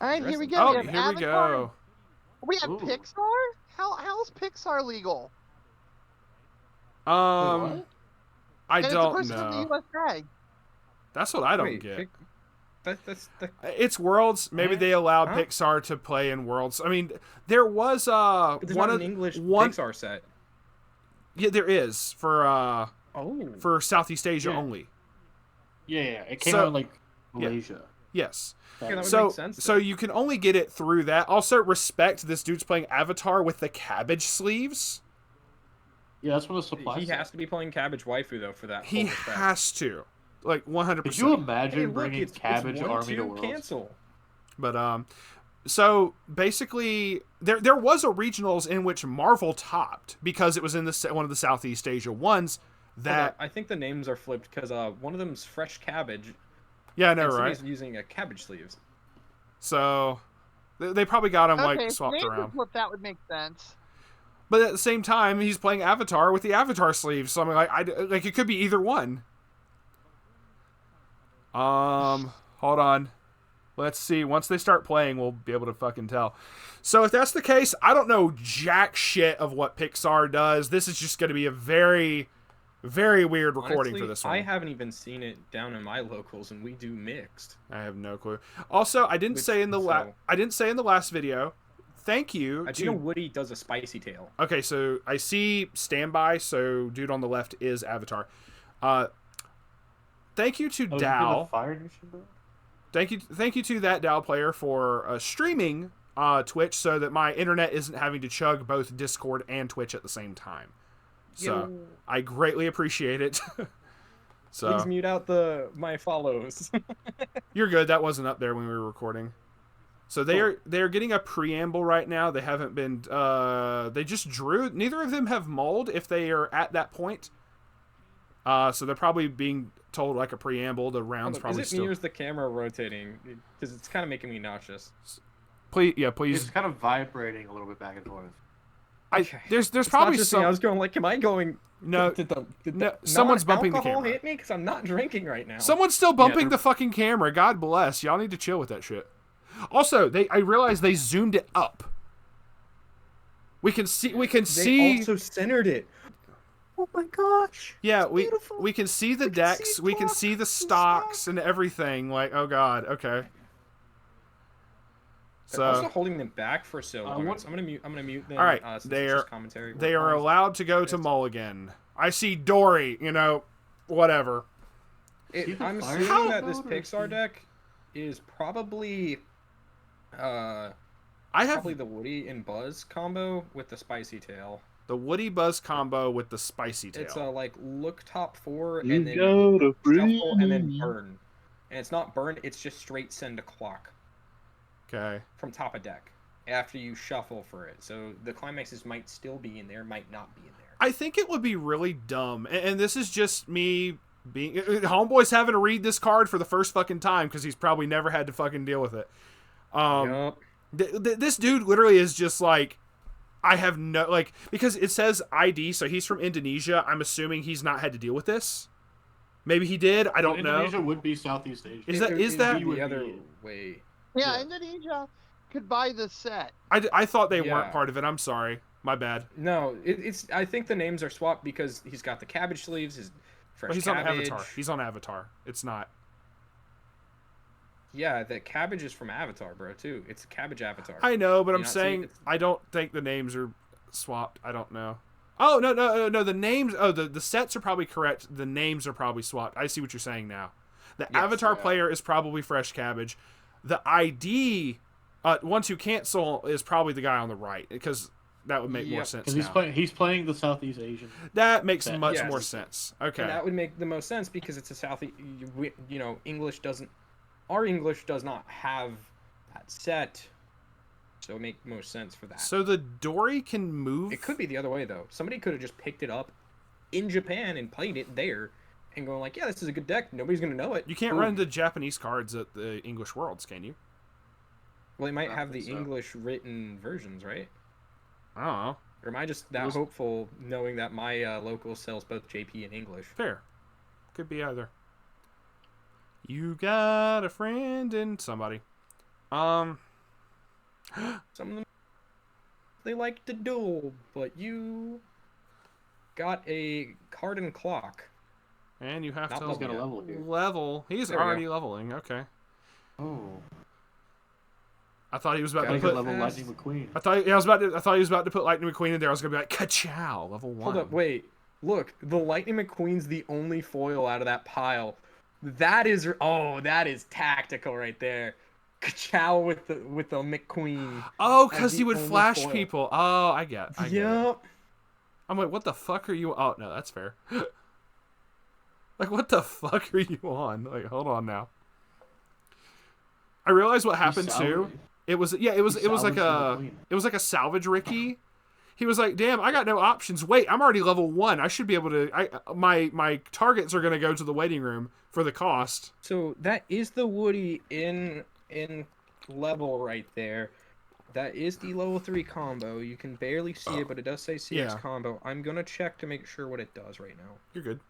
All right, here we Interesting. go. We Oh, have here we Avatar. go. We have Ooh. Pixar. How's Pixar legal? Wait, Um, what? I And it's a don't person from the know. USA. That's what I don't Wait, get. that's the. It's Worlds. Maybe they allowed Huh? Pixar to play in Worlds. I mean, there was But there's one not of an English one. Pixar set. Yeah, there is Oh. for Southeast Asia Yeah. only. Yeah. It came So out in like yeah, Malaysia. yes. Yeah, that would make So sense. so Then. you can only get it through that. Also, respect this dude's playing Avatar with the cabbage sleeves. Yeah, that's what the supply He said. has to be playing Cabbage Waifu though for that. He full respect. has to, like 100%. Could you Hey, imagine look, bringing it's Cabbage 1, Army to 2, Worlds? cancel. But so basically, there was a regionals in which Marvel topped because it was in one of the Southeast Asia ones. That I think the names are flipped because one of them's Fresh Cabbage. yeah, I know, and right? somebody's using a cabbage sleeves. So they probably got him Okay, like if swapped names are around. flipped, that would make sense. But at the same time, he's playing Avatar with the Avatar sleeves. So I'm like it could be either one. Hold on. Let's see. Once they start playing, we'll be able to fucking tell. So if that's the case, I don't know jack shit of what Pixar does. This is just going to be a very, very weird recording Honestly, for this one. I haven't even seen it down in my locals, and we do mixed. I have no clue. Also, I didn't say in the last video. Thank you. I do know Woody does a spicy tail. Okay, so I see standby. So dude on the left is Avatar. Thank you to Oh, Dow. Fire Nation, bro? Thank you to that Dow player for streaming Twitch so that my internet isn't having to chug both Discord and Twitch at the same time. So I greatly appreciate it. So Please mute out my follows. you're good. That wasn't up there when we were recording. So they're getting a preamble right now. They haven't been. They just drew. Neither of them have mold if they are at that point. So they're probably being told like a preamble. The rounds probably Is it still. me or is the camera rotating? Because it's kind of making me nauseous. Please. It's kind of vibrating a little bit back and forth. There's It's probably not just some. me. I was going like, am I going? No, Did no, someone's bumping the alcohol camera. hit me because I'm not drinking right now. Someone's still bumping the fucking camera. God bless. Y'all need to chill with that shit. Also, I realized they zoomed it up. We can see. They also centered it. Oh my gosh. Yeah, beautiful. we can see the decks. We can see the stocks and everything. Like, oh god, okay. They're also holding them back for so long. So I'm gonna mute them. All right, since they it's are just commentary. they are allowed to go to Mulligan. I see Dory. Whatever. I'm assuming that this Pixar deck is probably probably the Woody and Buzz combo with the spicy tail. The Woody Buzz combo with the spicy tail. It's like look top 4 You and then gotta shuffle and then burn. And it's not burn, it's just straight send a clock. Okay. From top of deck after you shuffle for it. So the climaxes might still be in there, might not be in there. I think it would be really dumb, and this is just me being homeboy's having to read this card for the first fucking time because he's probably never had to fucking deal with it. This dude literally is just like, I have no because it says ID, so he's from Indonesia. I'm assuming he's not had to deal with this. Maybe he did. I don't know. Indonesia would be Southeast Asia. Is that the other way? Yeah, Indonesia could buy the set. I thought they weren't part of it. I'm sorry. My bad. No, it's. I think the names are swapped because he's got the cabbage sleeves. His fresh he's cabbage. on Avatar. He's on Avatar. It's not. Yeah, the cabbage is from Avatar, bro. Too. It's a cabbage Avatar. I know, but I'm saying I don't think the names are swapped. I don't know. Oh no. The names. Oh, the sets are probably correct. The names are probably swapped. I see what you're saying now. The Avatar player is probably fresh cabbage. The ID, ones who cancel is probably the guy on the right because that would make more sense. Because he's playing the Southeast Asian. That makes much more sense. Okay. And that would make the most sense because it's a Southeast. English doesn't. Our English does not have that set, so it would make most sense for that. So the Dory can move. It could be the other way though. Somebody could have just picked it up in Japan and played it there. And going like, yeah, this is a good deck. Nobody's gonna know it. You can't run the Japanese cards at the English Worlds, can you? Well, they might have the English written versions, right? I don't know. Or am I just that hopeful, knowing that my local sells both JP and English? Fair. Could be either. You got a friend in somebody. Some of them, they like to duel, but you got a card and clock. And you have Not to level Got a yet. level here. level. He's There we already go. leveling. Okay. Oh. I thought he was about Gotta to Gotta put. get level fast. Lightning McQueen. I thought he was about to put Lightning McQueen in there. I was gonna be like, ka-chow, level 1. Hold up, wait. Look, the Lightning McQueen's the only foil out of that pile. That is tactical right there. Ka-chow with the McQueen. Oh, as because the he would only flash foil. people. Oh, I get it. Yep. I'm like, what the fuck are you? Oh no, that's fair. Like, what the fuck are you on? Like, hold on now. I realized what happened too. It was it was like a salvage Ricky. He was like, damn, I got no options. Wait, I'm already level 1. I should be able to. My targets are gonna go to the waiting room for the cost. So that is the Woody in level right there. That is the level 3 combo. You can barely see it, but it does say CX Yeah. combo. I'm gonna check to make sure what it does right now. You're good.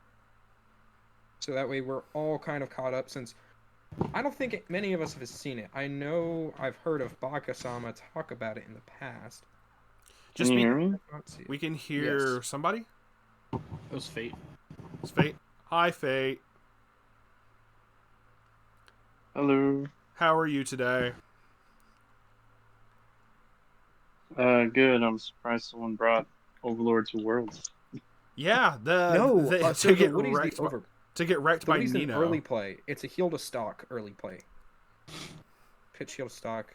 So that way we're all kind of caught up, since I don't think many of us have seen it. I know I've heard of Baka-sama talk about it in the past. Just Can you be, hear me? Not see it. we can hear Yes. somebody. It was Fate. It's Fate. Hi, Fate. Hello. How are you today? Good. I'm surprised someone brought Overlord to Worlds. Yeah, So to get the Woody's wrecked the over. to get wrecked The by Woody's an Nino. early play. It's a heal to stock early play. Pitch heal to stock.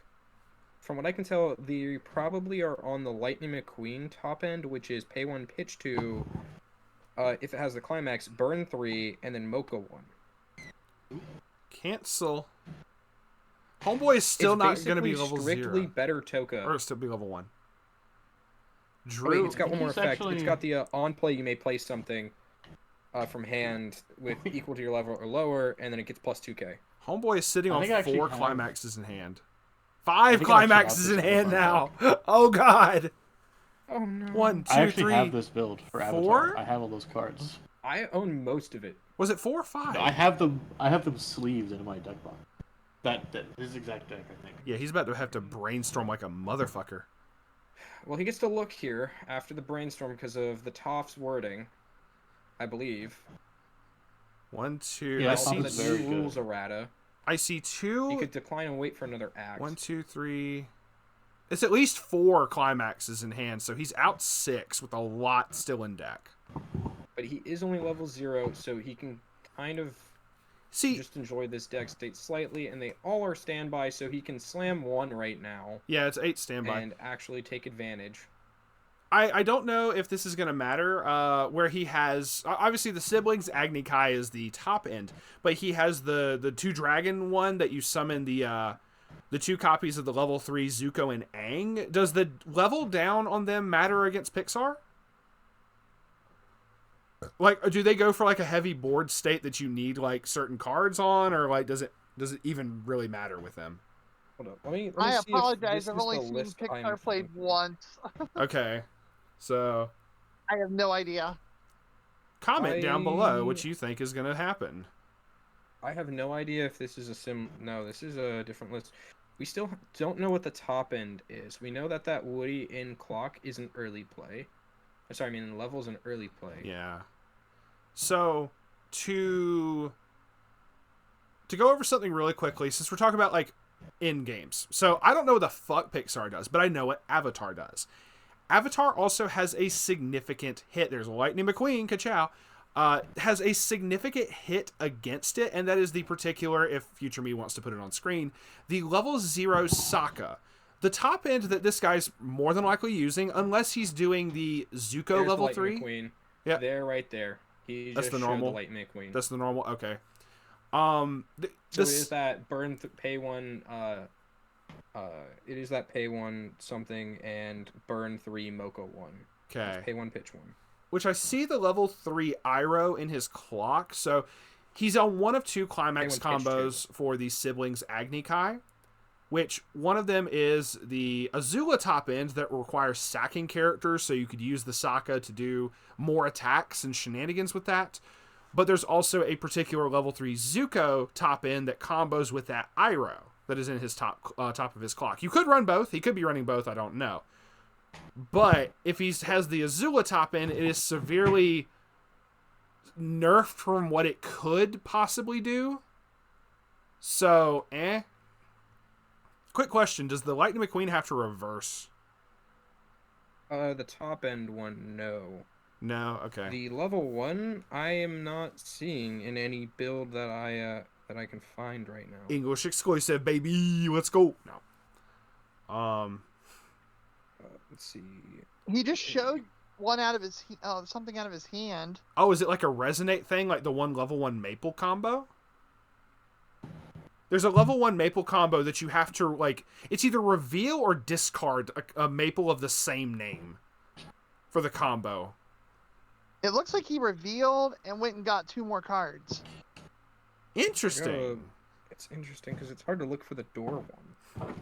From what I can tell, they probably are on the Lightning McQueen top end, which is pay 1, pitch 2. If it has the climax, burn 3, and then Mocha 1. Cancel. Homeboy is still It's not going to be basically level strictly 0. better Toka. Or still be level 1. Wait, Drew. it's got one more He's effect. actually- It's got the on play you may play something from hand with equal to your level or lower, and then it gets plus 2k. Homeboy is sitting I on think I actually 4 have- climaxes in hand. I 5 think I actually climaxes have in this hand build now. Oh god. Oh no. 1, 2, I actually 3. have this build for 4? Avatar. I have all those cards. I own most of it. Was it 4 or 5? I have them. I have them sleeved into my deck box. That his exact deck, I think. Yeah, he's about to have to brainstorm like a motherfucker. Well, he gets to look here after the brainstorm because of the Toff's wording, I believe. 1, 2. Yeah, I Also, see. the very new good. rules errata. I see You 2. could decline and wait for another act. 1, 2, 3. It's at least 4 climaxes in hand, so he's out 6 with a lot still in deck. But he is only level 0, so he can kind of See, just enjoy this deck state slightly, and they all are standby, so he can slam 1 right now yeah, it's 8 standby. and actually take advantage. I don't know if this is going to matter, where he has... Obviously, the siblings, Agni Kai is the top end, but he has the 2 dragon one that you summon the 2 copies of the level 3 Zuko and Aang. Does the level down on them matter against Pixar? Like, do they go for like a heavy board state that you need like certain cards on, or like does it even really matter with them? Hold up. Let me I see if apologize. this I've is only the seen list I'm Pixar played thinking. once. Okay, so I have no idea. comment down below I- what you think is going to happen. I have no idea if this is a sim. No, this is a different list. We still don't know what the top end is. We know that Woody in clock is an early play. Sorry, I mean in levels an early play. Yeah. So to go over something really quickly, since we're talking about like in games. So I don't know what the fuck Pixar does, but I know what Avatar does. Avatar also has a significant hit. There's Lightning McQueen, ka-chow, has a significant hit against it, and that is the particular, if Future Me wants to put it on screen, the level 0 Sokka. The top end that this guy's more than likely using, unless he's doing the Zuko There's the level Lightning 3. McQueen. Yeah. There, right there. He That's just the showed normal? the Lightning McQueen. That's the normal. Okay. So This, it is that pay 1. It is that pay 1 something and burn 3 Mocha 1. okay. Pay 1 pitch 1. Which I see the level 3 Iroh in his clock, so he's on one of 2 climax Anyone pitch combos for the siblings Agni Kai, which one of them is the Azula top end that requires sacking characters, so you could use the Sokka to do more attacks and shenanigans with that. But there's also a particular level 3 Zuko top end that combos with that Iroh. that is in his top of his clock. You could run both. He could be running both. I don't know. But if he has the Azula top end, it is severely nerfed from what it could possibly do. So, Quick question: does the Lightning McQueen have to reverse? The top end one, no. No. Okay. The level 1, I am not seeing in any build that I can find right now. English exclusive, baby. Let's go. No. Let's see. He just showed one out of his something out of his hand. Oh, is it like a resonate thing, like the level 1 maple combo? There's a level 1 maple combo that you have to, like, it's either reveal or discard a maple of the same name for the combo. It looks like he revealed and went and got 2 more cards. Interesting. It's interesting because it's hard to look for the door one.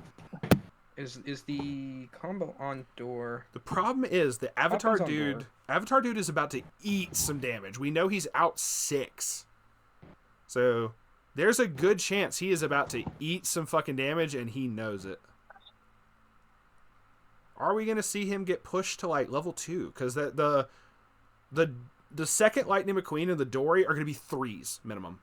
Is the combo on door? The problem is the Avatar Happens on dude. door. Avatar dude is about to eat some damage. We know he's out 6, so there's a good chance he is about to eat some fucking damage, and he knows it. Are we gonna see him get pushed to like level 2? Because the second Lightning McQueen and the Dory are gonna be 3s minimum.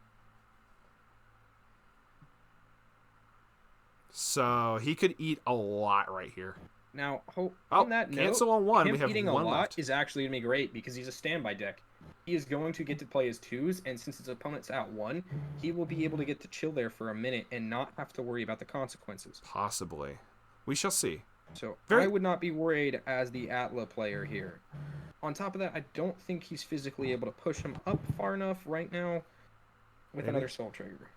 So he could eat a lot right here. Now, on that note, cancel on 1. him We have eating 1 a lot left. is actually going to be great because he's a standby deck. He is going to get to play his 2s, and since his opponent's at 1, he will be able to get to chill there for a minute and not have to worry about the consequences. Possibly. We shall see. So I would not be worried as the Atla player here. On top of that, I don't think he's physically able to push him up far enough right now with another Soul Trigger.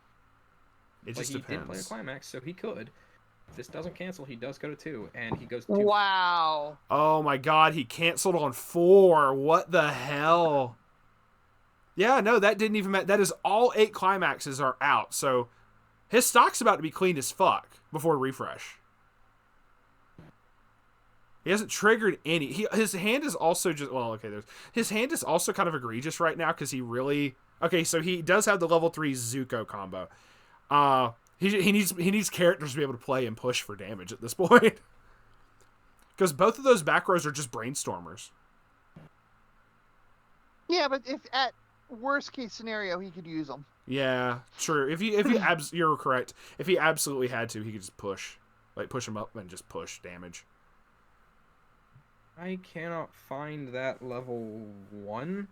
It Like, just he did play a depends. Climax, so he could. If this doesn't cancel, he does go to 2, and he goes to 2. Wow. Oh my god, he canceled on 4. What the hell? Yeah, no, that didn't even matter. That is all 8 climaxes are out, so his stock's about to be clean as fuck before refresh. He hasn't triggered any. His hand is also just, well, okay, his hand is also kind of egregious right now because he really, okay, so he does have the level 3 Zuko combo. He needs characters to be able to play and push for damage at this point. Because both of those back rows are just brainstormers. Yeah, but if at worst case scenario he could use them. Yeah, true. You're correct. If he absolutely had to, he could just push him up and just push damage. I cannot find that level 1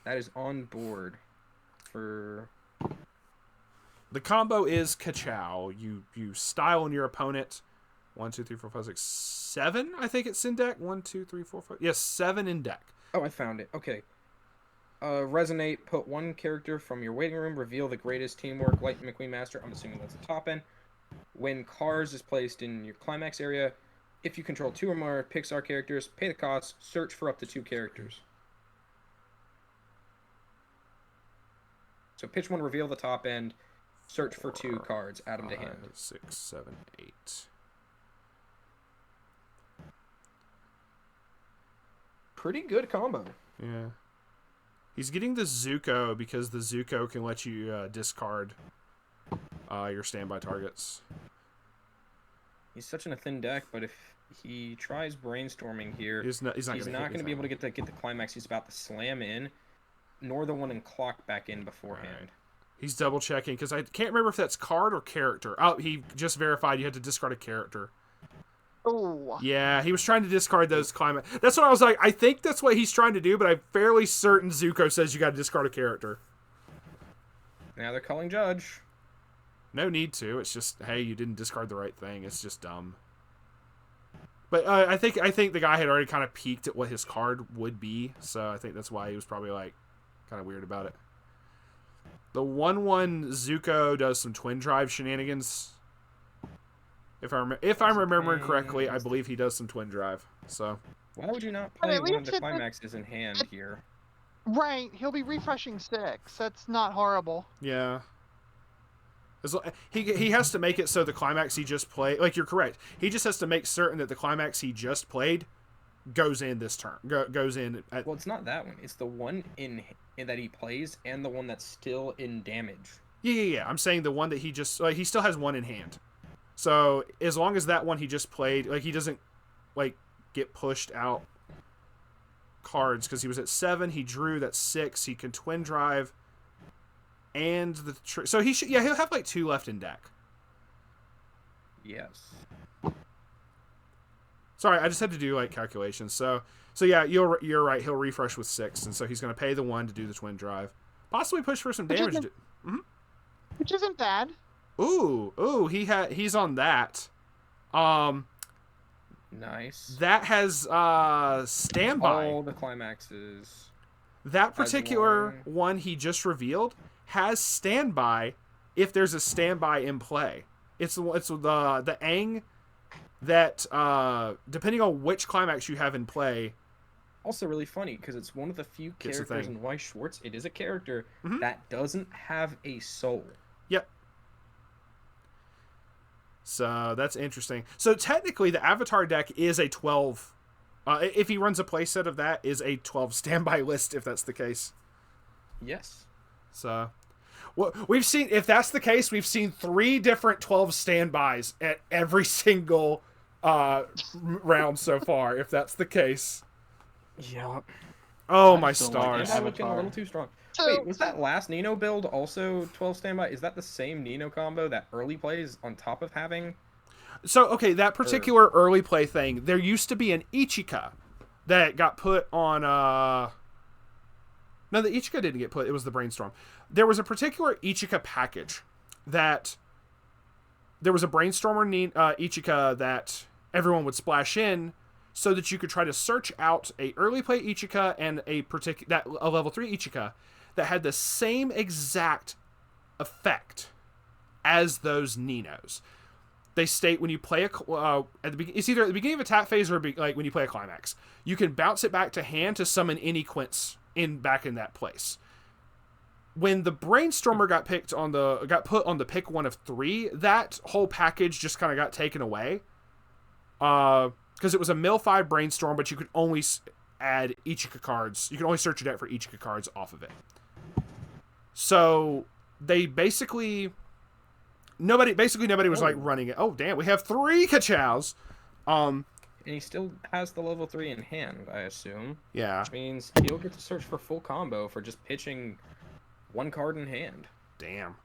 that is on board for... The combo is Ka-Chow. You style on your opponent. 1, 2, 3, 4, 5, 6, 7. I think it's in deck. 1, 2, 3, 4, 5. Yes, 7 in deck. Oh, I found it. Okay. Resonate. Put 1 character from your waiting room. Reveal the greatest teamwork. Lightning McQueen Master. I'm assuming that's the top end. When Cars is placed in your climax area, if you control 2 or more Pixar characters, pay the cost. Search for up to 2 characters. So pitch 1. Reveal the top end. Search for 2 cards. Add them to hand. 6, 7, 8. Pretty good combo. Yeah. He's getting the Zuko because the Zuko can let you discard your standby targets. He's such in a thin deck, but if he tries brainstorming here, He's not going to be able to get the climax he's about to slam in, nor the one and clock back in beforehand. Right. He's double checking because I can't remember if that's card or character. Oh, he just verified you had to discard a character. Oh. Yeah, he was trying to discard those climate. That's what I was like. I think that's what he's trying to do, but I'm fairly certain Zuko says you got to discard a character. Now they're calling Judge. No need to. It's just, hey, you didn't discard the right thing. It's just dumb. But I think the guy had already kind of peeked at what his card would be, so I think that's why he was probably like kind of weird about it. The 1/1 Zuko does some twin drive shenanigans. If I'm remembering correctly, I believe he does some twin drive. So Why would you not But play at one of least the it- climaxes in hand here? Right, he'll be refreshing 6. That's not horrible. yeah, he has to make it so the climax he just played. Like, you're correct. He just has to make certain that the climax he just played goes in this turn. Goes in. Well, it's not that one. It's the one in that he plays and the one that's still in damage. Yeah. I'm saying the one that he just he still has 1 in hand. So as long as that one he just played, like he doesn't like get pushed out cards because he was at 7, he drew, that's 6, he can twin drive, and so he should, he'll have like 2 left in deck. Yes. Sorry, I just had to do like calculations. So yeah, you're right. He'll refresh with 6, and so he's going to pay the 1 to do the twin drive, possibly push for some damage. Which isn't bad. Ooh, he's on that. Nice. That has standby. All the climaxes. That particular one he just revealed has standby if there's a standby in play. It's the Aang that depending on which climax you have in play. Also really funny because it's one of the few characters in Weiss Schwarz. It is a character that doesn't have a soul. Yep. So that's interesting. So technically the Avatar deck is a 12. If he runs a playset of that, is a 12 standby list if that's the case. Yes. So we've seen, if that's the case, we've seen 3 different 12 standbys at every single round so far, if that's the case. Yeah. Oh, my still like stars. I'm looking a little too strong. Wait, was that last Nino build also 12 standby? Is that the same Nino combo that early plays on top of having? So, okay, that particular early play thing, there used to be an Ichika that got put on... No, the Ichika didn't get put. It was the Brainstorm. There was a particular Ichika package that... There was a Brainstormer Ichika that everyone would splash in so that you could try to search out a early play Ichika and a level 3 Ichika that had the same exact effect as those Ninos. They state when you play it's either at the beginning of a tap phase or like when you play a climax, you can bounce it back to hand to summon any quints back in that place. When the Brainstormer got put on the pick 1 of 3, that whole package just kind of got taken away. Because it was a mill 5 Brainstorm, but you could only add Ichika cards. You can only search your deck for Ichika cards off of it. So they basically nobody was like running it. Oh damn, we have 3 Kachows. And he still has the level 3 in hand, I assume. Yeah. Which means he'll get to search for full combo for just pitching 1 card in hand. Damn.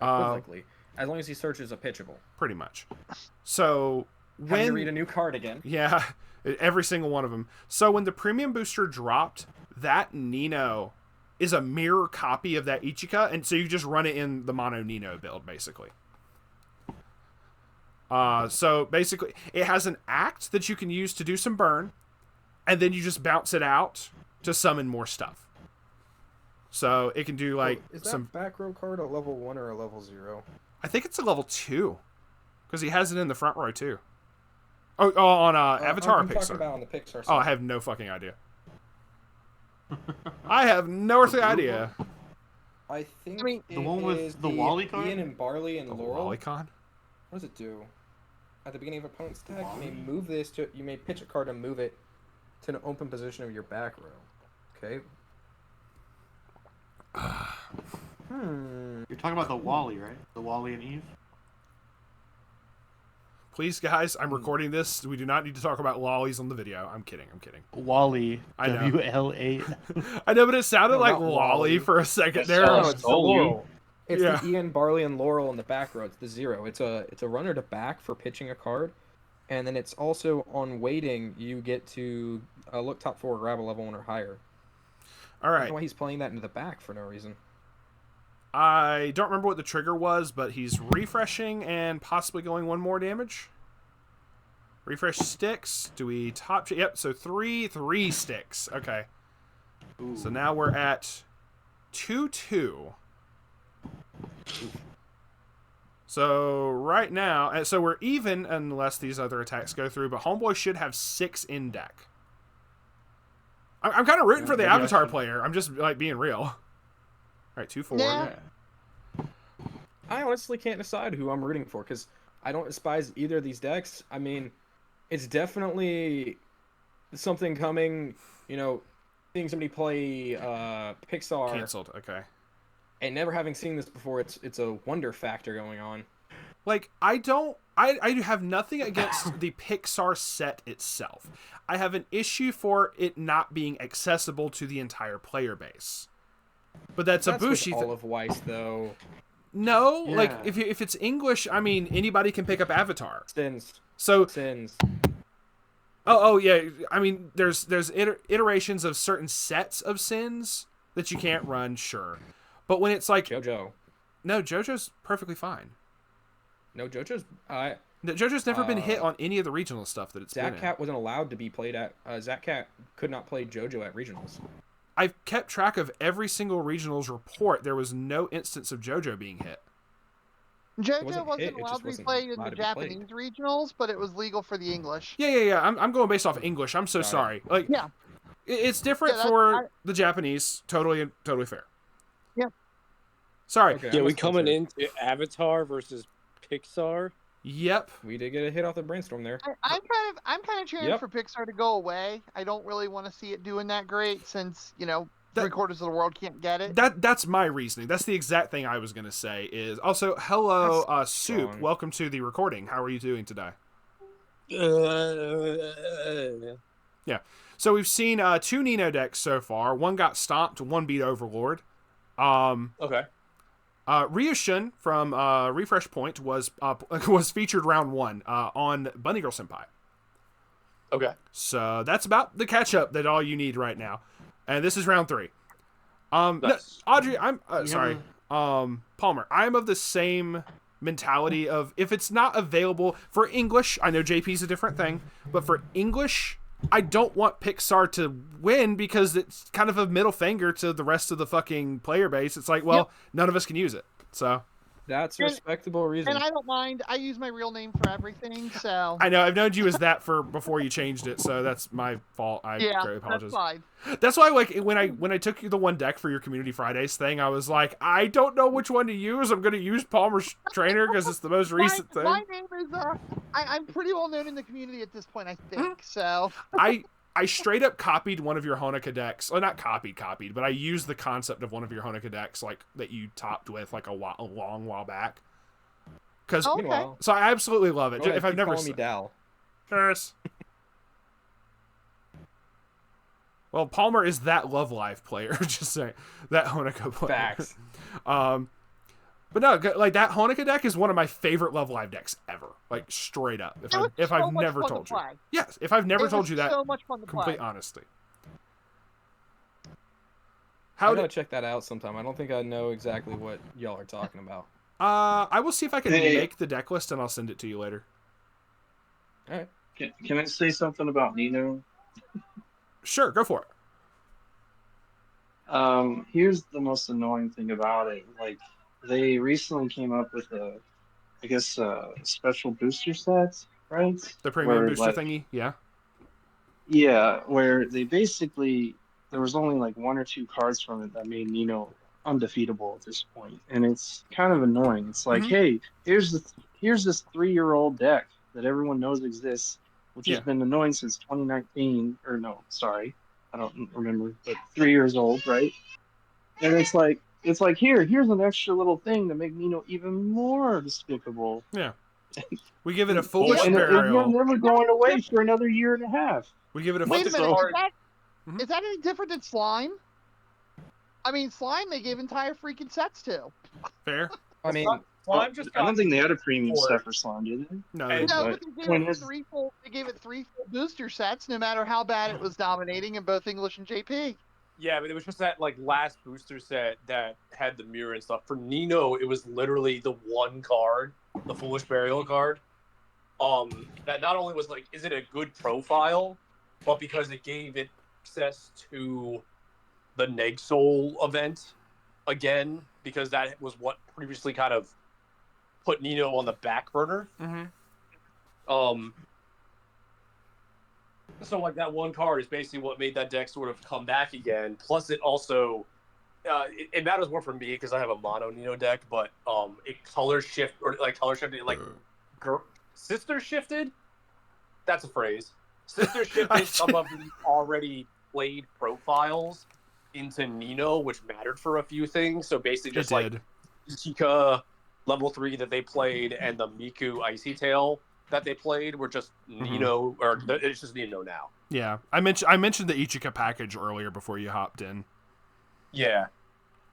Perfectly. As long as he searches a pitchable. Pretty much. So Having to read a new card again. Yeah, every single one of them. So when the premium booster dropped, that Nino is a mirror copy of that Ichika, and so you just run it in the mono Nino build, basically. So basically, it has an act that you can use to do some burn, and then you just bounce it out to summon more stuff. So it can do like is that back row card a level 1 or a level 0? I think it's a level 2, because he has it in the front row too. Oh, on Avatar or I'm Pixar? talking about on the Pixar side. Oh, I have no fucking idea. I have no earthly idea. I think the one with the Wally card? Ian and Barley and Laurel. Wallycon? What does it do? At the beginning of opponent's deck, you may move this to. You may pitch a card and move it to an open position of your back row. Okay. You're talking about the Wally, right? The Wally and Eve? Please, guys, I'm recording this. We do not need to talk about lollies on the video. I'm kidding. Wally. I know. W-L-A. I know, but it sounded No, like not Wally Wally. for a second there. sounds- No, it's the Laurel. It's Yeah. the Ian, Barley, and Laurel in the back row. It's the 0. It's a runner to back for pitching a card, and then it's also on waiting. You get to look top 4, grab a level 1 or higher. All I don't right. know why he's playing that into the back for no reason. I don't remember what the trigger was, but he's refreshing and possibly going 1 more damage. Refresh sticks. Do we top? Yep. So 3 sticks. Okay. Ooh. So now we're at 2-2. So right now, so we're even unless these other attacks go through. But Homeboy should have 6 in deck. I'm kind of rooting for the maybe I Avatar should- player. I'm just like being real. All right, 2-4. Yeah. I honestly can't decide who I'm rooting for because I don't despise either of these decks. I mean, it's definitely something coming. You know, seeing somebody play Pixar Canceled. Okay. and never having seen this before, it's a wonder factor going on. Like, I have nothing against the Pixar set itself. I have an issue for it not being accessible to the entire player base. But that's a Bushi all of Weiss, though. No, Yeah. like if it's English, I mean anybody can pick up Avatar. Sins. So Sins. oh yeah, I mean there's iterations of certain sets of sins that you can't run, sure. But when it's like JoJo. no, JoJo's perfectly fine. No, JoJo's. No, JoJo's never been hit on any of the regional stuff that it's been in. Zatcat wasn't allowed to be played at. Zatcat could not play JoJo at regionals. I've kept track of every single regionals report. There was no instance of JoJo being hit. JoJo wasn't wasn't hit, it allowed just to be wasn't played in allowed the to be played. Japanese regionals, but it was legal for the English. Yeah. I'm going based off English. I'm so sorry. Like, Yeah. It's different for the Japanese. Totally fair. Yeah. Sorry. Okay, Yeah, I we must coming filter. into Avatar versus Pixar. Yep. We did get a hit off the brainstorm there. I'm kind of cheering Yep. for Pixar to go away. I don't really want to see it doing that great since, three-quarters of the world can't get it. That's my reasoning. That's the exact thing I was gonna say. Is also hello, Soup. strong. Welcome to the recording. How are you doing today? Yeah. So we've seen 2 Nino decks so far. One got stomped. One beat Overlord. Okay. Ryushin from Refresh Point was featured round 1 on Bunny Girl Senpai. Okay. So that's about the catch up that all you need right now. And this is round 3. No, Nice. Audrey, I'm sorry. Palmer, I'm of the same mentality of if it's not available for English, I know JP's a different thing, but for English, I don't want Pixar to win because it's kind of a middle finger to the rest of the fucking player base. It's like, well, none of us can use it. So That's a respectable reason. And I don't mind. I use my real name for everything, so... I know I've known you as that for before you changed it, so that's my fault. I yeah, greatly apologize. that's fine. That's why, like, when I took you the one deck for your Community Fridays thing, I was like, I don't know which one to use. I'm gonna use Palmer's Trainer because it's the most recent thing. My name is... I'm pretty well known in the community at this point, I think, so... I straight up copied one of your Honoka decks. Well, not copied, but I used the concept of one of your Honoka decks, like, that you topped with, like, a long while back. Because Okay. Meanwhile, so I absolutely love it. go ahead, If I've keep never calling me Dal. Yes. Well, Palmer is that Love Live player. Just saying, that Honoka player. Facts. But no, like that Honoka deck is one of my favorite Love Live decks ever. Like straight up. If I've never told you. Yes, if I've never told you that. So much fun to Complete play. honesty. I How gotta did? check that out sometime. I don't think I know exactly what y'all are talking about. I will see if I can Hey. make the deck list and I'll send it to you later. All right. Can I say something about Nino? Sure, go for it. Here's the most annoying thing about it. Like, they recently came up with special booster sets, right? The premium Where, booster like, thingy, yeah. Yeah, where they basically there was only like 1 or 2 cards from it that made Nino undefeatable at this point, and it's kind of annoying. It's like, Mhm. hey, here's this 3-year-old deck that everyone knows exists, which Yeah. has been annoying since 2019, or no, sorry, I don't remember, but 3 years old, right? And it's like here's an extra little thing to make Nino even more despicable. We give it a foolish And you're burial. never going away for another year and a half. We give it a Wait a foolish minute, So- Mhm. is that any different than Slime? I mean, Slime they gave entire freaking sets to. fair. I mean, Slime just I don't think they had a premium Or- set for Slime, did they? No, Hey, No, But but they gave point it is- three full booster sets, no matter how bad it was dominating in both English and JP. Yeah, but it was just that like last booster set that had the mirror and stuff. For Nino, it was literally the one card, the Foolish Burial card. That not only was like, is it a good profile, but because it gave it access to the Neg Soul event again, because that was what previously kind of put Nino on the back burner. Mm-hmm. So like that one card is basically what made that deck sort of come back again. Plus it also, it matters more for me because I have a mono Nino deck, but it color shifted, like sister shifted. That's a phrase. Sister shifted some of the already played profiles into Nino, which mattered for a few things. So basically just like Ishika, level 3 that they played and the Miku Icy Tail that they played were just Nino, or it's just Nino now. Yeah, I mentioned the Ichika package earlier before you hopped in. Yeah,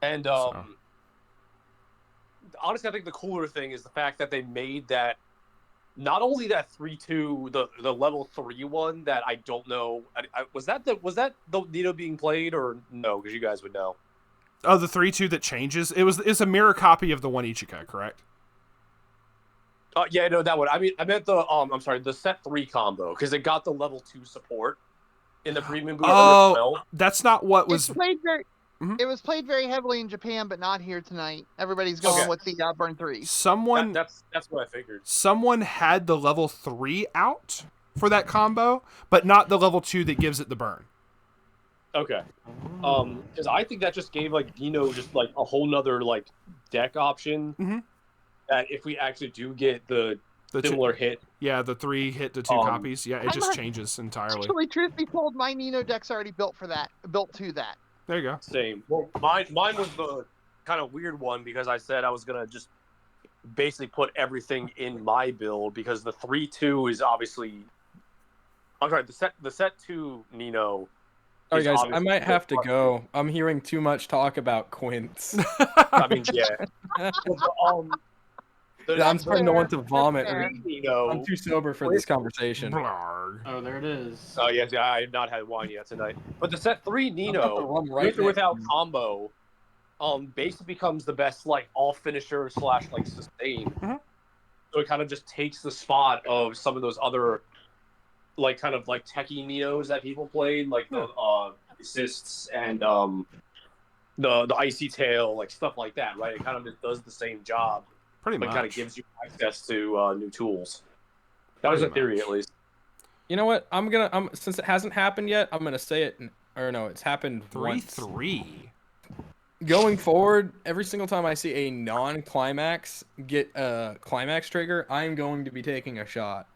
and honestly, I think the cooler thing is the fact that they made that. Not only that 3-2, the level 3 one that I don't know, was that the Nino being played or no? Because you guys would know. Oh, the 3-2 that changes. It's a mirror copy of the one Ichika, correct? Yeah, no, that one. I mean, I meant the I'm sorry, the set 3 combo because it got the level 2 support in the premium booster as well. That's not what was. It was played very heavily in Japan, but not here tonight. Everybody's going with the Burn 3. That's what I figured. Someone had the level 3 out for that combo, but not the level 2 that gives it the burn. Okay. Because I think that just gave like Nino just like a whole nother like deck option. That if we actually do get the similar hit. Yeah, the 3 hit to 2 copies. Yeah, it just changes entirely. Actually, truth be told, my Nino deck's already built to that. There you go. Same. Well, mine was the kind of weird one because I said I was gonna just basically put everything in my build because the 3-2 is obviously. I'm sorry. The set 2 Nino. Sorry guys, I might have to go. I'm hearing too much talk about Quints. I mean, yeah. I'm starting to want to vomit. Nino. I'm too sober for this conversation. Oh, there it is. Oh yes, I have not had wine yet tonight. But the set 3 Nino, with or without combo, basically becomes the best like all finisher / like sustain. So it kind of just takes the spot of some of those other, like kind of like techie Ninos that people played, like the assists and the icy tail, like stuff like that, right? It kind of just does the same job. Pretty much. But kind of gives you access to new tools. That was a theory, at least. You know what? Since it hasn't happened yet, I'm gonna say it. Or no, it's happened 3-3. Going forward, every single time I see a non-climax get a climax trigger, I'm going to be taking a shot.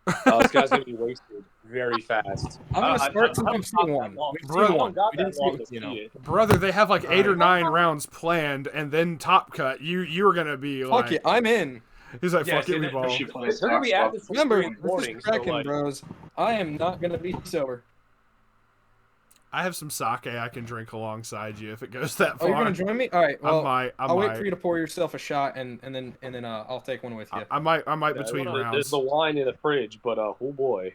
This guy's gonna be wasted very fast. I'm gonna start since I'm seeing one. We didn't see it, Brother, they have like 8 or 9 rounds planned, and then Top Cut. You're gonna be like, fuck it, I'm in. He's like, fuck it, we ball. Remember, this is Kraken, bros. I am not gonna be sober. I have some sake I can drink alongside you if it goes that far. Oh, you're gonna join me? All right. Well, I'll wait for you to pour yourself a shot, and then I'll take one with you. I might between rounds. There's the wine in the fridge, but oh boy.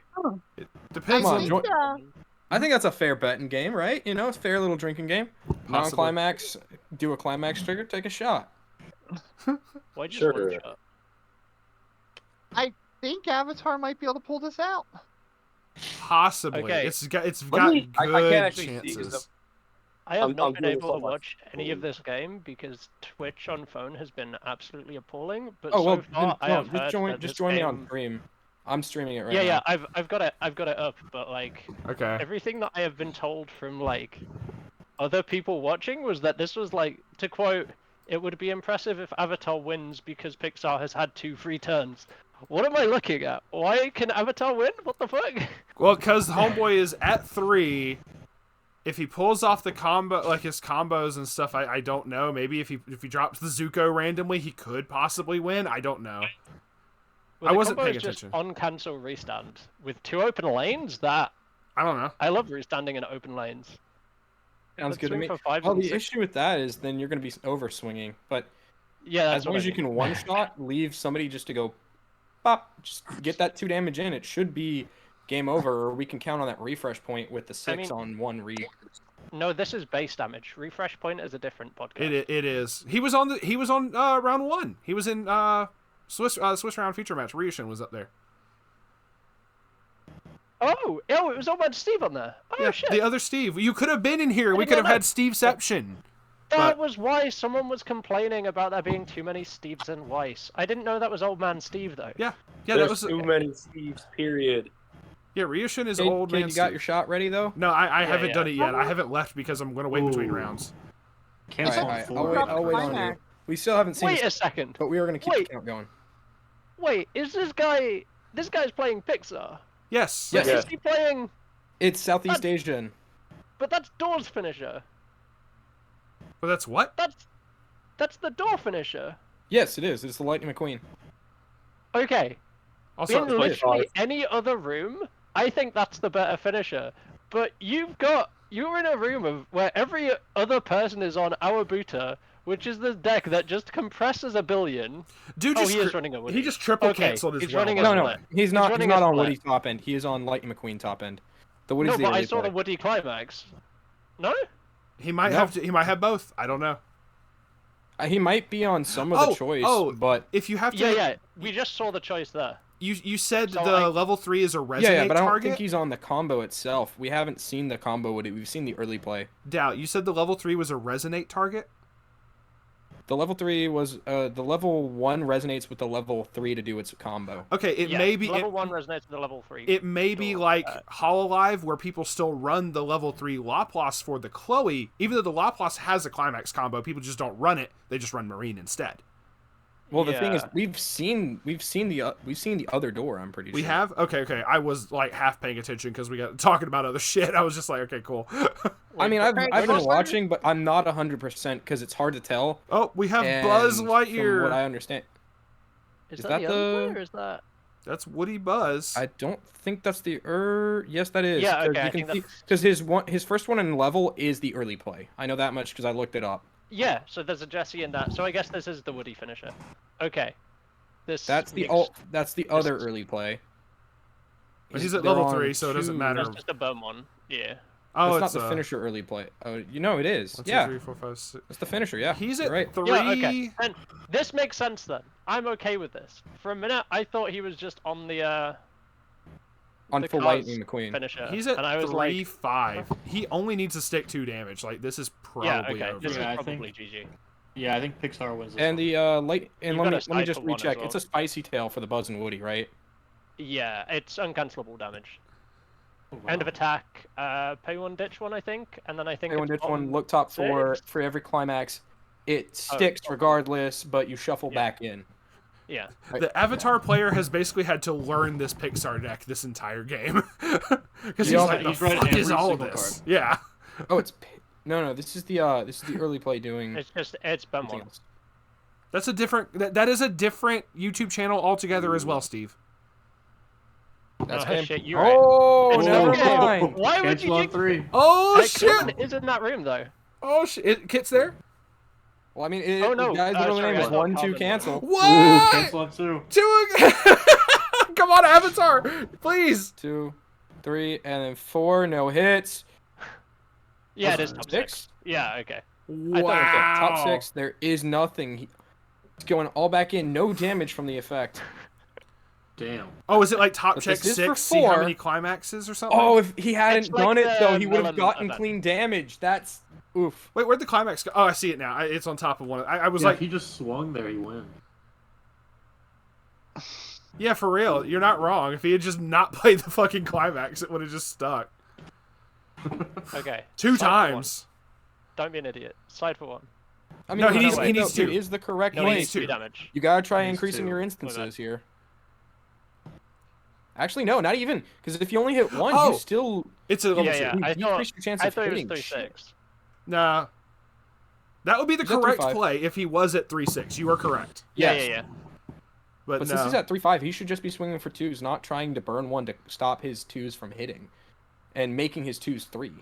It depends on. I think that's a fair betting game, right? You know, it's a fair little drinking game. Non-climax, do a climax trigger, take a shot. Why'd you want a shot? I think Avatar might be able to pull this out. Possibly. Okay. It's got good chances. I have not been able to watch any of this game because Twitch on phone has been absolutely appalling. But so far, I have heard just join me on stream. I'm streaming it right now. Yeah, I've got it up, but like everything that I have been told from like other people watching was that this was like, to quote, "It would be impressive if Avatar wins because Pixar has had 2 free turns." What am I looking at? Why can Avatar win? What the fuck? Well, because Homeboy is at 3. If he pulls off the combo, like his combos and stuff, I don't know. Maybe if he drops the Zuko randomly, he could possibly win. I don't know. Well, I wasn't paying just attention. On cancel restand with 2 open lanes. That I don't know. I love restanding in open lanes. Sounds good to me. Well, the issue with that is then you're going to be over swinging. But yeah, as long as you can one shot, leave somebody just to go pop, just get that 2 damage in. It should be game over, or we can count on that refresh point with the 6 on 1 re. No, this is base damage. Refresh point is a different podcast. It is. He was on round 1. He was in Swiss round feature match. Ryushin was up there. Oh, it was Old Steve on there. Oh yeah, shit. The other Steve. You could have been in here. We could have had Steveception. That was why someone was complaining about there being too many Steves and Weiss. I didn't know that was Old Man Steve though. Yeah, There's that was too many Steves. Period. Yeah, Ryushin is Old Man. You got your shot ready though? No, I haven't done it yet. I haven't left because I'm going to wait between rounds. Cancel I'll wait on you. We still haven't seen. Wait a second. But we are going to keep the count going. Wait, is this guy? This guy's playing Pixar. Yes. Yes. Is he playing? It's Southeast Asian. But that's Door's finisher. But that's what? That's the Door finisher. Yes, it is. It's the Lightning McQueen. Okay. Also, In literally any other room, I think that's the better finisher. But you're in a room where every other person is on our booter, which is the deck that just compresses a billion. dude, He is running a Woody. he just triple Okay, canceled as he's well. running a No, split. he's not. He's running not a on split. Woody top end. He is on Lightning McQueen top end. The Woody's No, the but I early saw play. the Woody climax. No? He might No. have to. He might have both. I don't know. He might be on some of the choice, but if you have to, Yeah. We just saw the choice there. You said So the level 3 is a resonate but I don't target. think he's on the combo itself. We haven't seen the combo Woody. We've seen the early play. Doubt. You said the level 3 was a resonate target. The level 3 was the level 1 resonates with the level 3 to do its combo. Okay, it may be level 1 resonates with the level 3. It may be like Hololive, where people still run the level 3 Laplace for the Chloe, even though the Laplace has a climax combo. People just don't run it; they just run Marine instead. Well, the thing is, we've seen the other door. I'm pretty sure We have. Okay. I was like half paying attention because we got talking about other shit. I was just like, okay, cool. I mean, I've been watching, but I'm not 100% because it's hard to tell. Oh, we have And Buzz from Lightyear. what I understand, Is that the other player, or is that? That's Woody Buzz. I don't think that's the Yes, that is. Yeah, okay, I think Because his first one in level is the early play. I know that much because I looked it up. Yeah, so there's a Jesse in that. So I guess this is the Woody finisher. Okay. That's the other early play. But he's at They're level on 3, so it doesn't matter. That's just a bum one. Yeah. Oh, it's not the finisher early play. Oh, it is. 1, 2, Yeah. 3, 4, 5, 6. It's the finisher. Yeah. He's You're at right. 3. Yeah, okay. And this makes sense then. I'm okay with this. For a minute, I thought he was just on the On the full Cars Lightning McQueen. finisher. He's at and I was 3, like, 5. He only needs to stick 2 damage. Like, this is probably yeah, okay. over. This is Yeah, I probably think- GG. Yeah, I think Pixar wins this And one. the light. And You've let got me a side just for one as recheck. well. It's a spicy tail for the Buzz and Woody, right? Yeah, it's uncancelable damage. Oh, wow. End of attack, pay one, ditch one, I think, and then I think Hey, when it's ditch one, bottom look top 6. 4 for every climax. It sticks regardless, but you shuffle Yeah. back in. Yeah. The Avatar player has basically had to learn this Pixar deck this entire game. Because he's Yeah, like, the he's read fuck is every all of single this? card. Yeah. Oh, no. This is the early play doing It's bum something one. else. That's a different... That is a different YouTube channel altogether as well, Steve. That's Oh, game. shit, you're right. Oh, It's never no game. mind. Why would Cancel you on think 3. Oh, Like, shit! Conan is in that room though? Oh, shit. Kit's there? Well, I mean, Oh, no, guys, the sorry, name I is thought 1-2 Common cancel. Ooh, What? cancel on 2. 2 Come on, Avatar! Please! 2, 3, and then 4. No hits. Yeah, it is top 6. 6. Yeah, okay. Okay, Wow. top 6. There is nothing. He's going all back in. No damage from the effect. Damn. Oh, is it like top But check this is for 6, see how 4. many climaxes or something? Oh, if he hadn't It's like done it though, the he would have Melon gotten event. clean damage. That's oof. Wait, where'd the climax go? Oh, I see it now. It's on top of one. I was Yeah, like, if he just swung there, he wins. yeah, for real. You're not wrong. If he had just not played the fucking climax, it would have just stuck. Okay. 2 Side for one. times. Don't be an idiot. Slide for 1. I mean, No, he no, needs- wait, he no, needs to. It is the correct No, He he way. needs needs to. 2 damage. You gotta try Needs increasing to. your Okay. instances here. Actually, no, not even. Because if you only hit 1, Oh! you still It's a level Yeah, 6. yeah. you I thought, decrease your chance I of thought it was hitting. 3-6. Nah. That would be the He's at correct 3-5. play if he was at 3-6. You are correct. Yeah, Yes. yeah. But, But no. since he's at 3-5, he should just be swinging for 2s, not trying to burn 1 to stop his 2s from hitting, and making his 2s 3.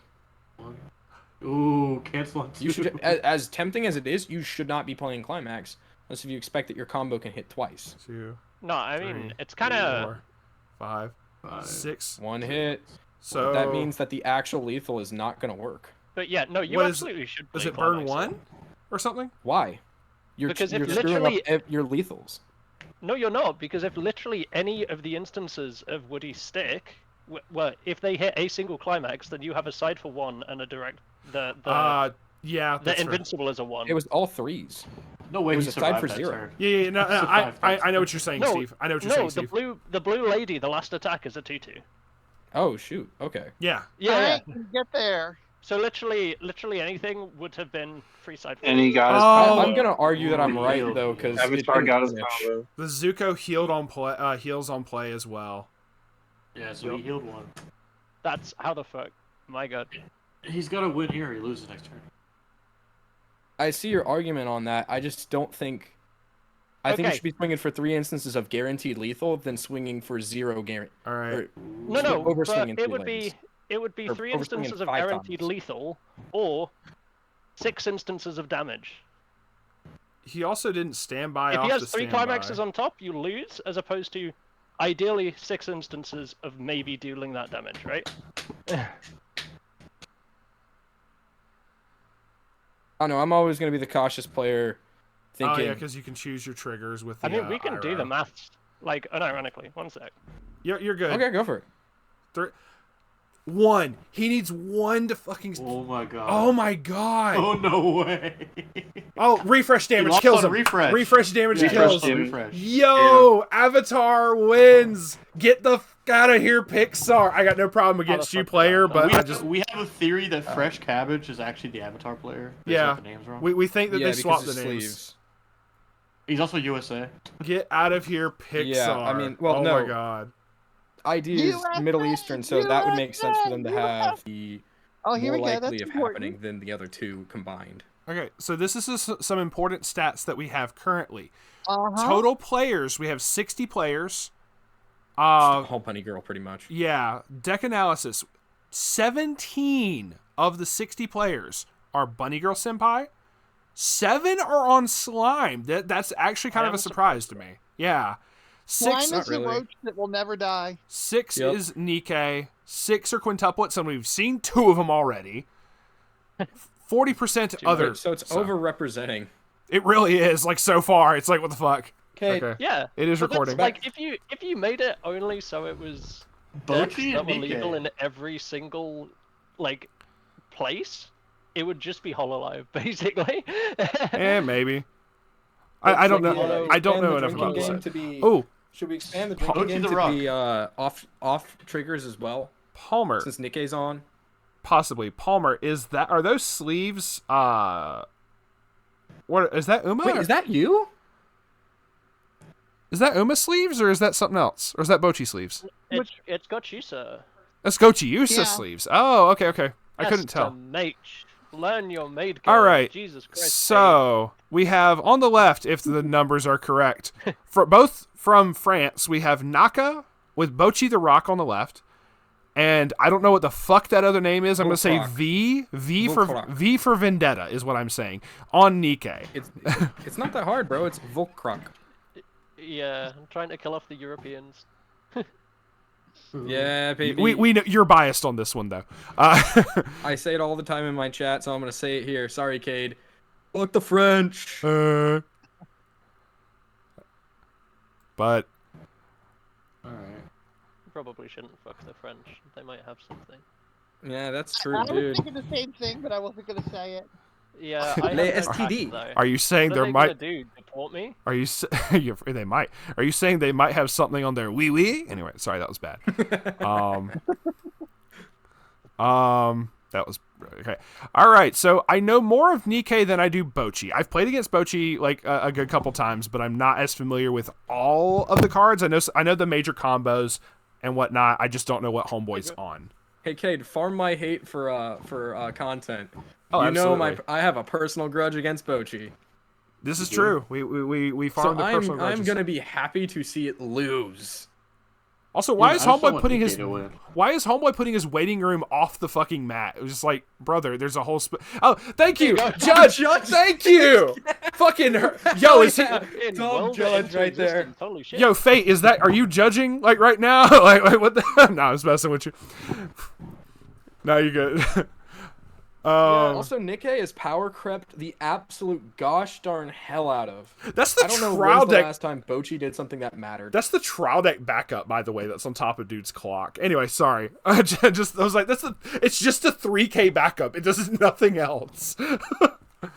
Ooh, cancel on 2. You should, as tempting as it is, you should not be playing climax unless if you expect that your combo can hit twice. 2, No, I 3, mean, it's kind of... 4, 5, 5. 6. 1 hit. So That means that the actual lethal is not going to work. But yeah, no, you What is- absolutely should play does it burn climax. 1 or something? Why? You're, Because if you're screwing literally- up your lethals. No, you're not, because if literally any of the instances of Woody stick, well, if they hit a single climax, then you have a side for 1 and a direct... Yeah, The that's fair. invincible is a 1. It was all 3s. No way It was he a side survived for that 0. turn. Yeah, no, It's a I 5 know what you're saying, No, Steve. I know what you're no, saying, the Steve. the blue lady, the last attack is a 2-2. Oh, shoot. Okay. Yeah. Yeah, I can get there. So literally anything would have been free side. And he got his Oh. combo. I'm going to argue that I'm Ooh, right, healed. though, because Avatar got his combo. The Zuko healed on play, heals on play as well. Yeah, so he healed 1. That's how the fuck. My god. He's got to win here or he loses next turn. I see your argument on that. I just don't think I think you Okay. should be swinging for 3 instances of guaranteed lethal than swinging for 0 guarantee. All right. No, over but swinging it 3 would lanes. be Or 3 over swinging instances of 5 guaranteed times. lethal, or 6 instances of damage. He also didn't stand by If off he has the 3 standby. climaxes on top, you lose, as opposed to ideally 6 instances of maybe dealing that damage, right? Oh no, I'm always going to be the cautious player Oh thinking, yeah, because you can choose your triggers with the I mean, we can do the IRO. maths, like, unironically. One sec. You're good. okay, go for it. 1. He needs 1 to fucking... Oh my god. Oh my god. Oh no way. Oh, refresh damage lost kills on him. refresh. Damage Yeah, kills. lost on refresh. Yo, Avatar wins. Get the f out of here, Pixar. I got no problem against you, fuck player, that. but we have a theory that Fresh Cabbage is actually the Avatar player. They Yeah. swapped the names wrong. we think that Yeah, they because swapped the his names. sleeves. He's also USA. Get out of here, Pixar. Yeah, I mean, well, oh no. my god. ID is USA, Middle Eastern, so that would make sense for them to have the Oh, here more we go. likely That's of important. happening than the other 2 combined. Okay, so this is some important stats that we have currently. Uh-huh. Total players, we have 60 players. Whole bunny girl, pretty much. Yeah, deck analysis. 17 of the 60 players are Bunny Girl Senpai. 7 are on Slime. That's actually kind I of a am surprise to me. Yeah. Slime 6 is a really. roach that will never die. Six Yep. is Nikkei. 6 are quintuplets, and we've seen 2 of them already. 40% Dude, other. wait, so it's overrepresenting. It really is. Like so far, it's like what the fuck. Okay. Yeah. It is but that's, recording. like, if you made it only so it was decks Bochi that and were legal Nikkei. in every single, like, place, it would just be Hololive, basically. Maybe. I don't Like, know. yeah, I don't expand know the enough drinking about game this. to be. Oh, Should we expand the Go drinking to game the to rock. be off triggers as well? Palmer. Since Nikkei's on. Possibly. Palmer, are those sleeves what is that, Uma? Wait, is that you? Is that Uma sleeves or is that something else? Or is that Bochi sleeves? It's got you, sir. That's Gochi Yusa Yeah. sleeves. Oh, okay. I couldn't tell. Mage. Learn your maid All code. right. Jesus Christ. So we have on the left, if the numbers are correct, for both from France, we have Naka with Bochi the Rock on the left, and I don't know what the fuck that other name is. I'm gonna say Volcroc. V for Vendetta is what I'm saying on Nikkei. It's not that hard, bro. It's Volcroc. Yeah, I'm trying to kill off the Europeans. Yeah, baby. We know you're biased on this one though. I say it all the time in my chat, so I'm gonna say it here. Sorry, Cade. Fuck the French. But Alright. Probably shouldn't fuck the French. They might have something. Yeah, that's true, I was dude. thinking the same thing, but I wasn't gonna say it. Yeah, I Les have no STD. facts, though. are you saying What there are they might? gonna do? Deport me? Are you? They might. Are you saying they might have something on their wee wee? Anyway, sorry, that was bad. That was okay. All right, so I know more of Nikkei than I do Bochi. I've played against Bochi like a good couple times, but I'm not as familiar with all of the cards. I know the major combos and whatnot. I just don't know what Homeboy's on. Hey, Cade, farm my hate for content. Oh, you know absolutely. I have a personal grudge against Bochi. This is true. We So farmed the personal I'm grudges. gonna be happy to see it lose. Also, why is I still Homeboy want putting Nikkei his to win. waiting waiting room off the fucking mat? It was just like, brother, there's a whole oh, thank you, go. Judge. Thank you. Fucking yo, is he? In Dumb world judge into right there. existence, Holy shit. Yo, Fate, are you judging like right now? like what the? No, I was messing with you. No, you're good. Also, Nikkei is power crept the absolute gosh darn hell out of. That's the I don't know trial when's the deck. last time Bochi did something that mattered. That's the trial deck backup, by the way. That's on top of dude's clock. Anyway, sorry. I was like, it's just a 3K backup. It does nothing else.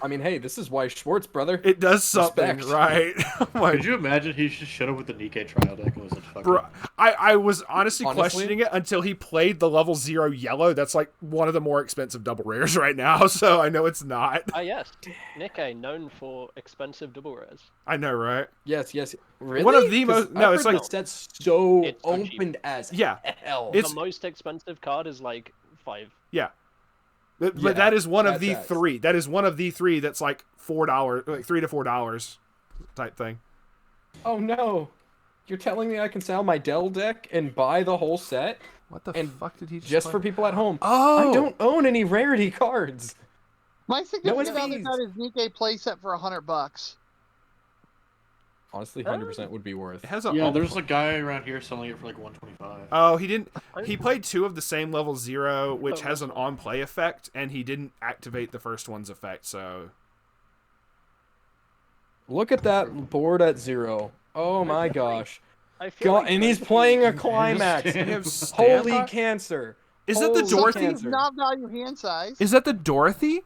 I mean, hey, this is Weiss Schwarz, brother. It does something, Respect. right? Oh my Could you imagine he just showed up with the Nikkei trial deck and was like, fuck Bro, it. I was honestly Honestly? questioning it until he played the level 0 yellow. That's like one of the more expensive double rares right now, so I know it's not. Ah, yes. Nikkei, known for expensive double rares. I know, right? Yes. Really? One of the 'Cause most- no, I've it's heard like- the set's so It's so cheap. opened as Yeah. hell. It's- The most expensive card is like 5. Yeah. But Yeah, that is one of that's the facts. 3. That is one of the 3 that's like $4, like $3 to $4 type thing. Oh no! You're telling me I can sell my Dell deck and buy the whole set? What the And fuck did he just play? for people at home. Oh! I don't own any rarity cards. My No significant other SPs. got his Nikkei playset for $100. Honestly, 100% would be worth. It has a Yeah, there's a guy around here selling it for like 125. Oh, he didn't. He played 2 of the same level 0, which has an on-play effect, and he didn't activate the first one's effect. So Look at that board at 0. Oh my gosh. I feel God, like and he's most playing a people- climax. we have Holy Stampa? cancer. Is that the Holy Dorothy? Something cancer. not value hand size. Is that the Dorothy?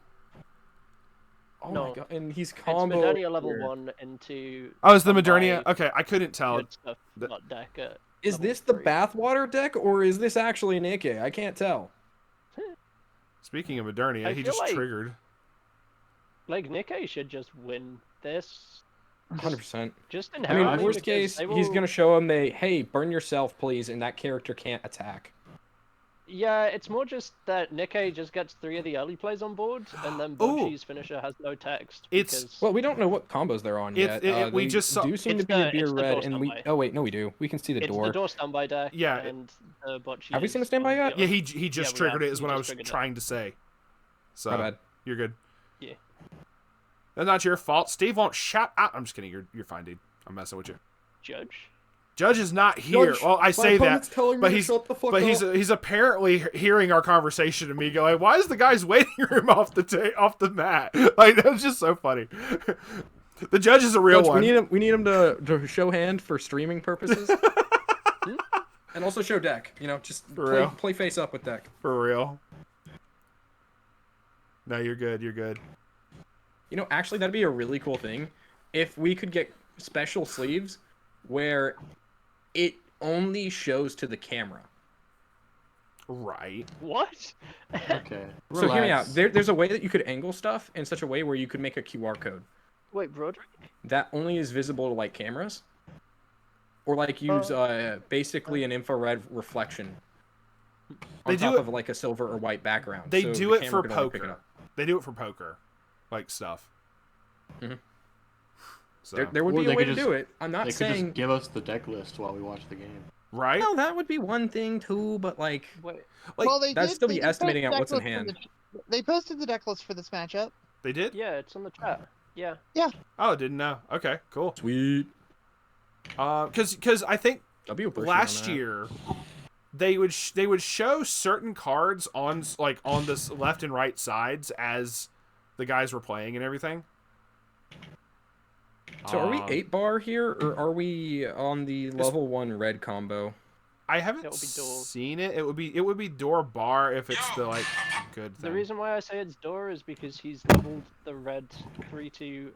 Oh No. my god, and he's It's combo. Modernia level here. 1 into. Oh, is the some Modernia? by Okay, I couldn't tell. good stuff, not deck at Is level this the 3. bathwater deck, or is this actually Nikkei? I can't tell. Speaking of Modernia, I he feel just like- triggered. Like Nikkei should just win this. 100%. Just I mean, inherently. worst because case, they he's will- gonna show him hey, burn yourself, please, and that character can't attack. Yeah, it's more just that Nikkei just gets 3 of the early plays on board, and then Ooh. Bocchi's finisher has no text. It's- because Well, we don't know what combos they're on It's- yet. we They just saw- do seem to It's be a the- beer it's the red, door and we. standby. Oh wait, no, we do. We can see the it's door. the door standby deck. Yeah, and the Bocchi. Have we is seen a standby on the yet? other- Yeah, he just we triggered have. it. Is He what I just was triggered it. trying to say. So My bad. you're good. Yeah. That's not your fault. Steve won't shout out. I'm just kidding. You're fine, dude. I'm messing with you. Judge. Judge is not here. Well, I say that, but he's apparently hearing our conversation and me going, "Why is the guy's waiting room off the mat?" Like that's just so funny. The judge is a real Coach, one. we need him to show hand for streaming purposes, and also show deck. You know, just real. play face up with deck. For real. No, you're good. You're good. You know, actually, that'd be a really cool thing if we could get special sleeves where it only shows to the camera. Right. What? Okay. So hear me out. Relax. There's a way that you could angle stuff in such a way where you could make a QR code Wait, Broderick? that only is visible to like cameras, or like use basically an infrared reflection They on do top it- of like a silver or white background. They so do the it camera for could only pick it poker. up. They do it for poker, like stuff. Mhm. So, There would Or be they a way could to just- do it. I'm not They could saying. just give us the deck list while we watch the game. right? Well, that would be one thing too, but like, Wait. Like, well, they that'd did, still they be did post estimating the out deck what's in list for hand. they posted the deck list for this matchup. they did? Yeah, it's on the chat. Yeah. Oh, didn't know. Okay, cool. sweet. Because I think I'll be pushing last on that. year they would show certain cards on on this left and right sides as the guys were playing and everything. So are we Um, 8-bar here, or are we on the level 1 red combo? I haven't It would be door. seen it. It would be door bar if it's the like good thing. The reason why I say it's door is because he's leveled the red 3-2 to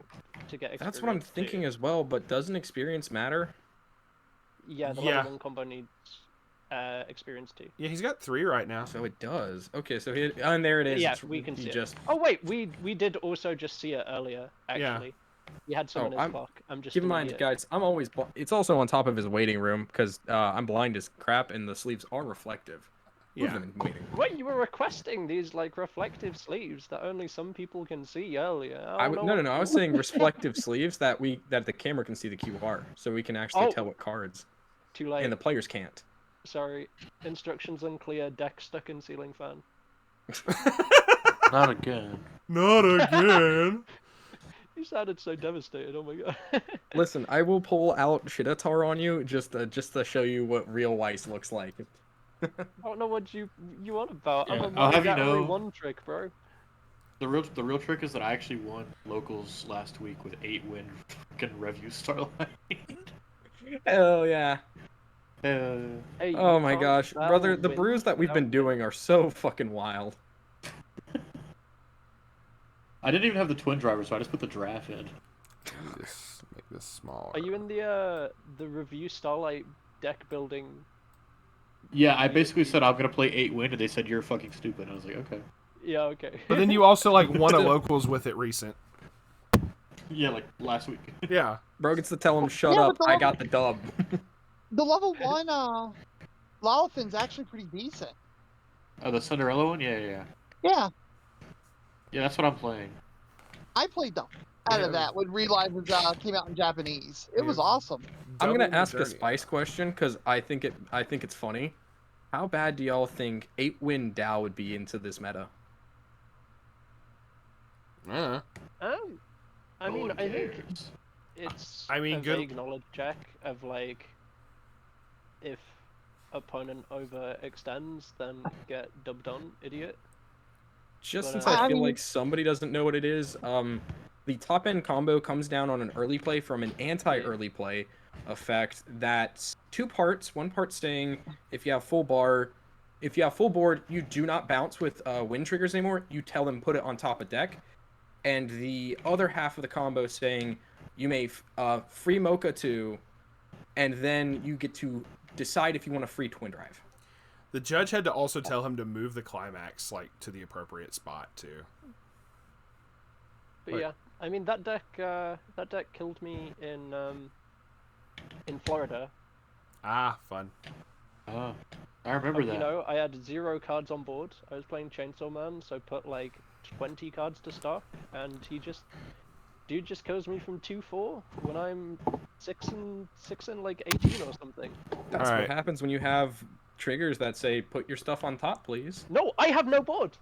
get experience. That's what I'm thinking as well, but doesn't experience matter? Yeah, the Yeah. level 1 combo needs experience too. Yeah, he's got 3 right now. So it does. Okay, so and there it is. Yeah, It's- we can he see it. just Oh wait, we did also just see it earlier. Yeah. Actually, he had some Oh, in his I'm- clock. I'm just keep in an mind, idiot. guys. I'm always. It's also on top of his waiting room because I'm blind as crap, and the sleeves are reflective. Move Yeah. them in waiting. Wait, you were requesting these like reflective sleeves that only some people can see earlier. No. I was saying reflective sleeves that the camera can see the QR, so we can actually Oh. tell what cards, Too late. and the players can't. Sorry, instructions unclear. Deck stuck in ceiling fan. Not again. Not again. You sounded so devastated. Oh my god. Listen, I will pull out Shidatar on you just to show you what real Weiss looks like. I don't know what you want about. I'm Yeah, a I'll have you Monogatari know- 1 trick, bro. The real trick is that I actually won locals last week with 8-win fucking Review Starlight. Hell yeah. Hey, Oh you my can't gosh, battle brother, the win brews that we've been without doing are so fucking wild. I didn't even have the twin driver, so I just put the draft in. Make this small. Are you in the review Starlight deck building? Yeah, I basically said I'm gonna play 8-win, and they said you're fucking stupid. I was like, okay. Yeah, okay. But then you also like won a locals with it recent. Yeah, like last week. Yeah. Bro gets to tell him, shut Yeah, up, but I got the dub. The level 1 Lalafin's actually pretty decent. Oh, the Cinderella one? Yeah. Yeah, Yeah, that's what I'm playing. I played them. out of that when realizes came out in Japanese. It was awesome. I'm gonna Double ask a Modernia. spice question because I think it's funny. How bad do y'all think 8-win Dow would be into this meta? Yeah. I mean, one I think cares. it's I mean, a good- vague knowledge check of like if opponent overextends, then get dubbed on idiot. Just But, since I I feel mean- like somebody doesn't know what it is, the top end combo comes down on an early play from an anti-early play effect that's two parts. One part saying if you have full board, you do not bounce with wind triggers anymore. You tell them put it on top of deck, and the other half of the combo saying you may free Mocha 2, and then you get to decide if you want a free twin drive. The judge had to also tell him to move the climax like to the appropriate spot too. But Right. yeah, I mean that deck killed me in Florida. Ah, fun. I remember that. You know, I had 0 cards on board. I was playing Chainsaw Man, so put like 20 cards to stock, and dude just kills me from 2-4 when I'm 6 and like 18 or something. That's Alright. what happens when you have triggers that say put your stuff on top, please. No, I have no board.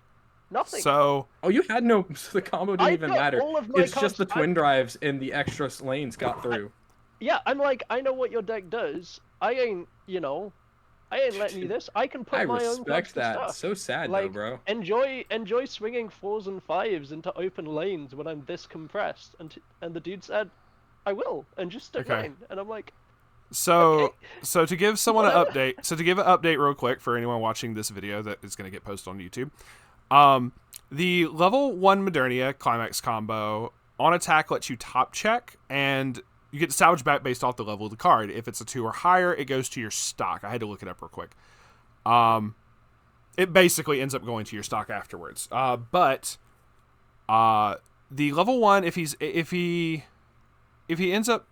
Nothing. So Oh, you had no. So the combo didn't I even got matter. all of my It's just the cards- twin drives and the extra lanes got through. Yeah, I'm like, I know what your deck does. I ain't letting you this. I can put I my own cards respect to that. stuff. So sad though, Like, bro. enjoy swinging 4s and 5s into open lanes when I'm this compressed. And the dude said, I will, and just stood Okay. 9. And I'm like, So to give someone an Whatever. update, so to give an update real quick for anyone watching this video that is going to get posted on YouTube, the level 1 Modernia climax combo on attack lets you top check, and you get to salvage back based off the level of the card. If it's a 2 or higher, it goes to your stock. I had to look it up real quick. It basically ends up going to your stock afterwards. But the level 1, if he ends up,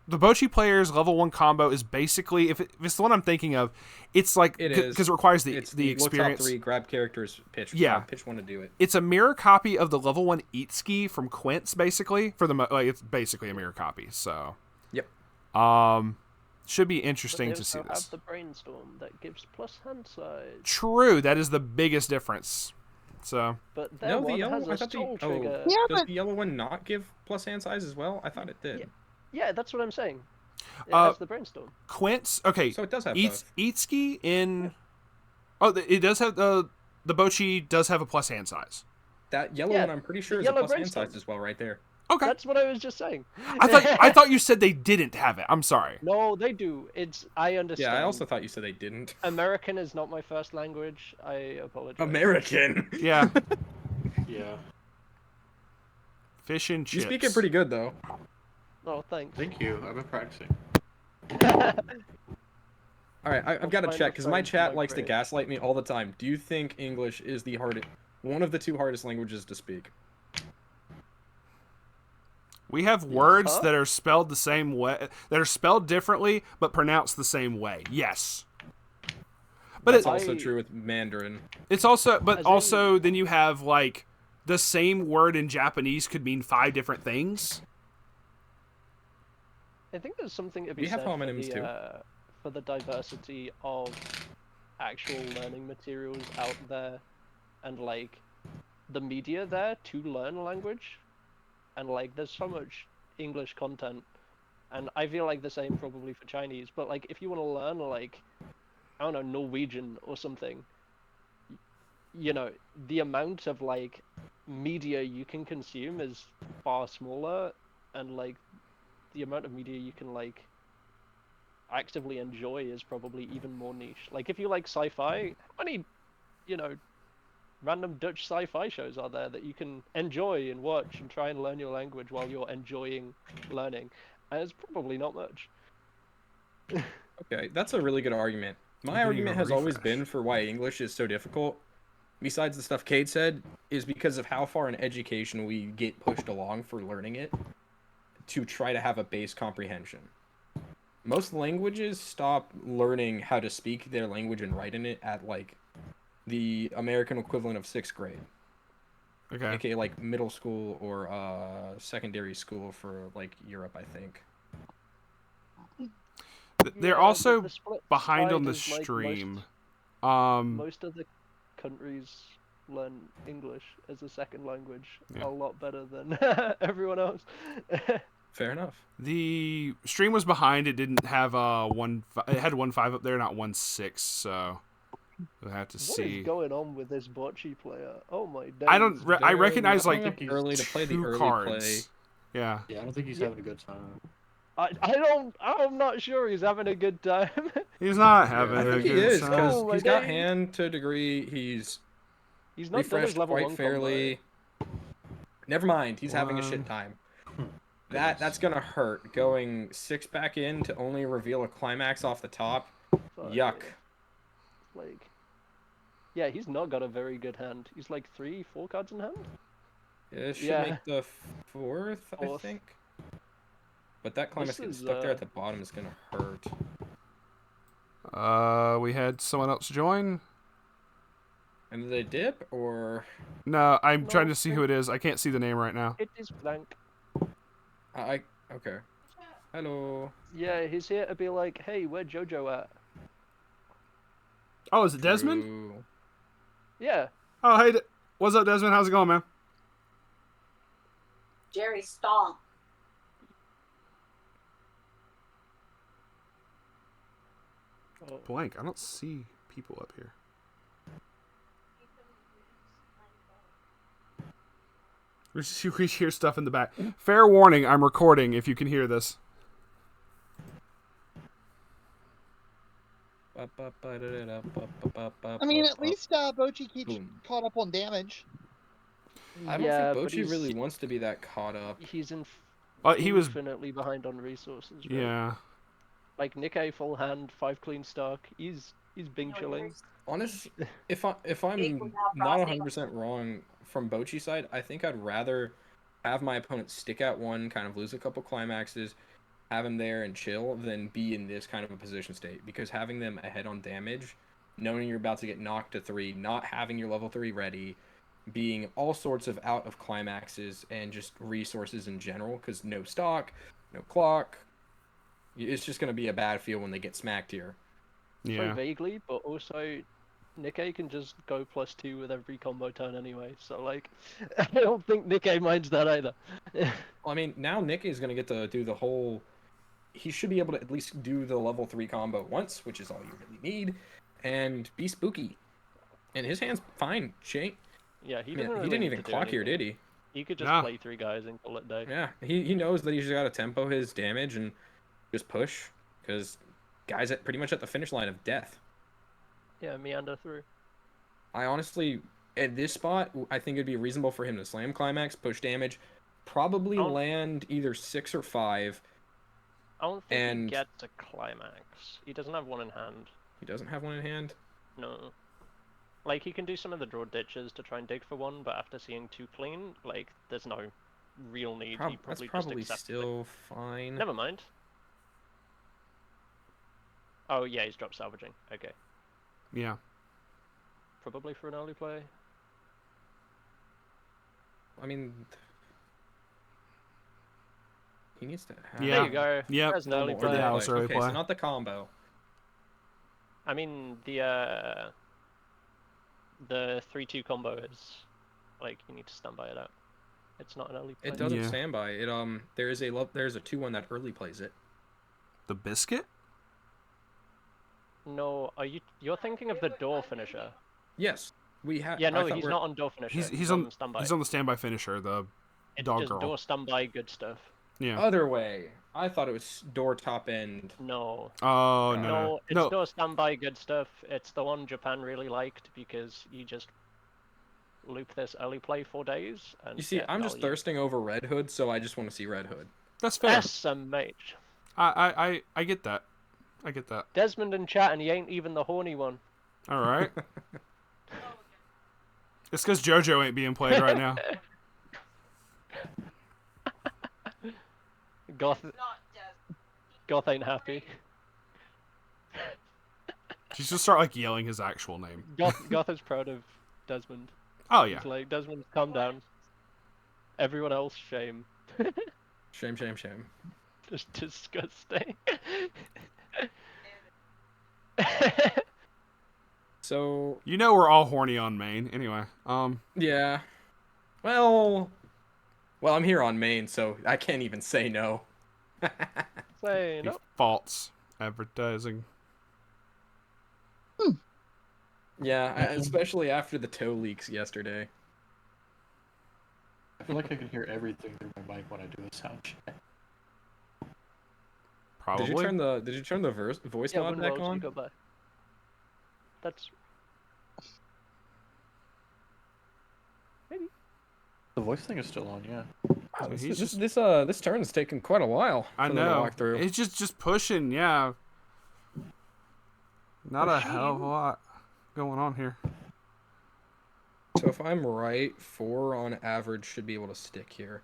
the Bochi player's level 1 combo is basically, if it's the one I'm thinking of, it's like, It is. because it requires the It's experience. Look top 3, grab characters, pitch. Yeah. Pitch one to do it. It's a mirror copy of the level 1 Eatski from Quince, basically. It's basically a mirror copy. So, Yep. should be but interesting they to see also this. have the brainstorm that gives plus hand size. True, that is the biggest difference. So, But their No, one the yellow. has I a thought stall the trigger. Yeah, does but the yellow one not give plus hand size as well? I thought it did. Yeah, that's what I'm saying. It Uh, has the brainstorm. Quince, okay, So it does have Eats, both. Eatski in. Oh, it does have the Bochi does have a plus hand size. That yellow Yeah, one, I'm pretty sure, the is a yellow plus hand brainstorm. size as well, right there. Okay, That's what I was just saying. I thought you said they didn't have it. I'm sorry. No, they do. I understand. Yeah, I also thought you said they didn't. American is not my first language. I apologize. American. Yeah, Yeah. fish and You chips. speak it pretty good though. Oh, thanks. Thank you. I've been practicing. All right, I've got to find check a because my friend chat like likes to Ray. gaslight me all the time. Do you think English is the hardest, one of the 2 hardest languages to speak? We have words Huh? that are spelled the same way, that are spelled differently but pronounced the same way. Yes, but That's it, also I- true with Mandarin. it's also, but As also then you have like the same word in Japanese could mean 5 different things. I think there's something to be We have said for homonyms too. for the diversity of actual learning materials out there, and like the media there to learn language, and like there's so much English content, and I feel like the same probably for Chinese. But like if you want to learn like I don't know Norwegian or something, you know the amount of like media you can consume is far smaller, and like the amount of media you can like actively enjoy is probably even more niche. Like if you like sci-fi, how many, random Dutch sci-fi shows are there that you can enjoy and watch and try and learn your language while you're enjoying learning? And it's probably not much. Okay, that's a really good argument. My Getting argument a has always refresh. been for why English is so difficult, besides the stuff Cade said, is because of how far in education we get pushed along for learning it to try to have a base comprehension. Most languages stop learning how to speak their language and write in it at like the American equivalent of 6th grade. Okay. aka like middle school or secondary school for like Europe, I think. They're Yeah, also the split behind on divide the is, like, stream. Most of the countries learn English as a second language Yeah. a lot better than everyone else. Fair enough. The stream was behind. It didn't have it had 1.5 up there, not 1.6. So we'll have to What see. is going on with this bocce player? Oh my days. I don't. I They're recognize not like enough early to play the two early cards. play. Yeah. Yeah, I don't think he's having a good time. I'm not sure he's having a good time. He's not Yeah, having I a think he good is time. because Oh my he's got days. hand to a degree. He's He's not done his refreshed level quite 1 fairly. Never mind, he's having a shit time. That's gonna hurt. Going 6 back in to only reveal a climax off the top. combo. Yuck. Like, yeah, he's not got a very good hand. He's like 3-4 cards in hand. It should Yeah. make the fourth, I Fourth. think. But that climax getting is, stuck there at the bottom is gonna hurt. We had someone else join. And did they dip or? No, I'm No, trying to see who it is. I can't see the name right now. It is blank. Okay. Hello. Yeah, he's here to be like, hey, where Jojo at? Oh, is it Desmond? True. Yeah. Oh, hey, what's up, Desmond? How's it going, man? Jerry, stop. Oh. Blank. I don't see people up here. We hear stuff in the back. Fair warning, I'm recording if you can hear this. I mean, at least Bocce keeps Boom. caught up on damage. I don't Yeah, think but Bocce really wants to be that caught up. He's He was. infinitely behind on resources. Right? Yeah. Like Nikkei full hand, 5 clean stock. He's bing chilling. Honestly, if I'm not 100% wrong from Bocce's side, I think I'd rather have my opponent stick at one, kind of lose a couple climaxes, have him there and chill, than be in this kind of a position state. Because having them ahead on damage, knowing you're about to get knocked to 3, not having your level 3 ready, being all sorts of out of climaxes and just resources in general, because no stock, no clock, it's just going to be a bad feel when they get smacked here. Yeah. So vaguely, but also Nikkei can just go +2 with every combo turn anyway. So like, I don't think Nikkei minds that either. Well, I mean, now Nick is going to get to do the whole... He should be able to at least do the level 3 combo once, which is all you really need, and be spooky. And his hand's fine. Yeah, he didn't didn't even clock here, did he? He could just play 3 guys and call it day. Yeah, he knows that he's just got to tempo his damage and just push, because guys pretty much at the finish line of death. Yeah, meander through. I honestly, at this spot, I think it'd be reasonable for him to slam climax, push damage, probably land either 6 or 5. I don't think he gets a climax. He doesn't have one in hand. He doesn't have one in hand? No. Like, he can do some of the draw ditches to try and dig for one, but after seeing 2 clean, like, there's no real need. He That's probably probably just accepts still fine. Never mind. Oh, yeah, he's dropped salvaging. Okay. Yeah. Probably for an early play. I mean, he needs to have... Yeah. There you go. Yep. There's an early Or play. the house early okay, play. so not the combo. I mean, the 3-2 combo is, like, you need to stand by it out. It's not an early play. It doesn't stand by it. There's a 2-1 that early plays it. The biscuit? No, you're thinking of the door finisher? Yes, we have. Yeah, no, he's not on door finisher. He's on standby. He's on the standby finisher. The It's dog just girl. door standby, good stuff. Yeah. Other way. I thought it was door top end. No. Oh No, it's no. door standby, good stuff. It's the one Japan really liked because you just loop this early play 4 days. And You see, I'm just thirsting over Red Hood, so I just want to see Red Hood. That's fair. SMH. I get that. I get that. Desmond in chat, and he ain't even the horny one. All right. It's because JoJo ain't being played right now. Goth ain't happy. She's just start like yelling his actual name. Goth is proud of Desmond. Oh yeah. It's like, Desmond, calm down. Everyone else, shame. Shame, shame, shame. Just disgusting. So You know we're all horny on Maine. Anyway, yeah. Well, I'm here on Maine, so I can't even say no. Say no. false advertising. Yeah, especially after the toe leaks yesterday. I feel like I can hear everything through my mic when I do a sound check. Probably. Did you turn the voice Yeah, mod when back rolls you on? go by. That's maybe. The voice thing is still on, yeah. Wow, So he's just- this turn has taken quite a while I for them to know. walk through. It's just pushing. Yeah. Not a hell of a lot going on here. So if I'm right, 4 on average should be able to stick here.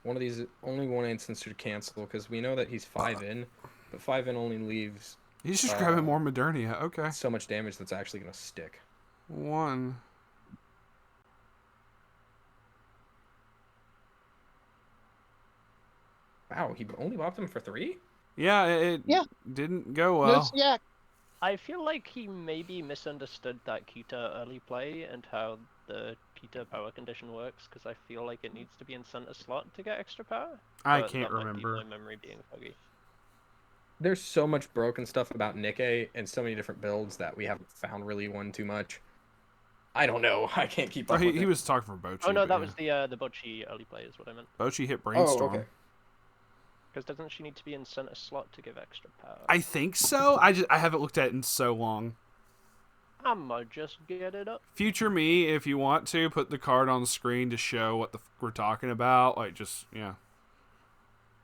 One of these, only one instance should cancel because we know that he's 5 in, but 5 in only leaves He's just grabbing more Modernia. Okay. so much damage that's actually going to stick. 1. Wow, he only bopped him for 3? Yeah, it Yeah. didn't go No, well. yeah, I feel like he maybe misunderstood that Kita early play and how the Kita power condition works, because I feel like it needs to be in center slot to get extra power. I But can't that might be remember. my memory being foggy. There's so much broken stuff about Nikkei and so many different builds that we haven't found really one too much. I don't know. I can't keep Oh, up with he it. was talking for Bochi. Oh no, but that yeah. was the Bocchi early play is what I meant. Bochi hit Oh, Brainstorm. okay. Because doesn't she need to be in center slot to give extra power? I think so. I haven't looked at it in so long. I might just get it up. Future me, if you want to, put the card on the screen to show what we're talking about. Like, just, yeah.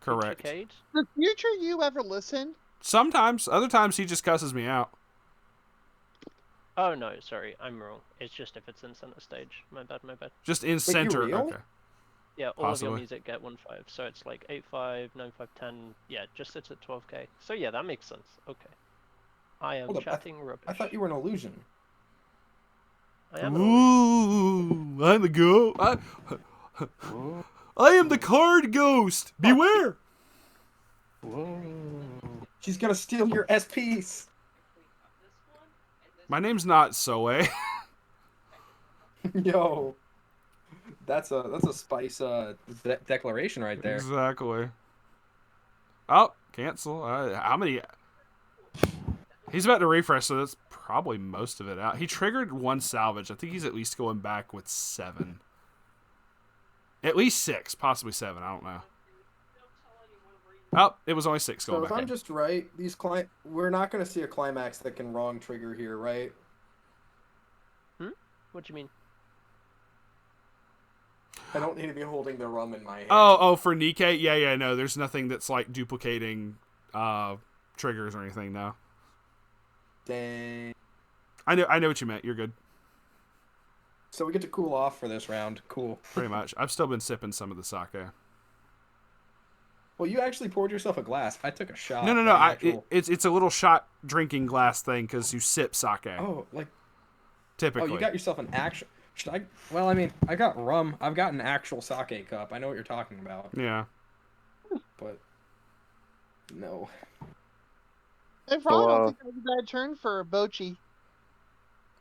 Correct. Cade? the future you ever listen? Sometimes. Other times he just cusses me out. Oh no, sorry, I'm wrong. It's just if it's in center stage. My bad, my bad. Just in you center. real? Okay. Yeah, all of Possibly. your music get 1-5, so it's like 8-5, 9-5, 10. Yeah, just sits at 12k. So yeah, that makes sense. Okay. I am Hold up, chatting rubbish. I thought you were an illusion. I am an illusion. Ooh, I'm the ghost. Whoa. I am the card ghost. Beware. Whoa. She's gonna steal your SPs. My name's not Soe. Yo, that's a spice declaration right there. Exactly. Oh, cancel. How many? He's about to refresh, so that's probably most of it out. He triggered 1 salvage. I think he's at least going back with 7. At least 6, possibly 7. I don't know. Oh, it was only 6 going So if back I'm in. just right, we're not gonna see a climax that can wrong trigger here, right? What do you mean? I don't need to be holding the rum in my hand. Oh, for Nikkei? Yeah, no. There's nothing that's like duplicating triggers or anything, no. Dang. I know what you meant. You're good. So we get to cool off for this round. Cool. Pretty much. I've still been sipping some of the sake. Well, you actually poured yourself a glass. I took a shot. No. like an actual- It's a little shot drinking glass thing because you sip sake. Oh, like Typically. you got yourself an actual. Should I? Well, I mean, I got rum. I've got an actual sake cup. I know what you're talking about. Yeah. But no. I probably don't think that was a bad turn for Bochi.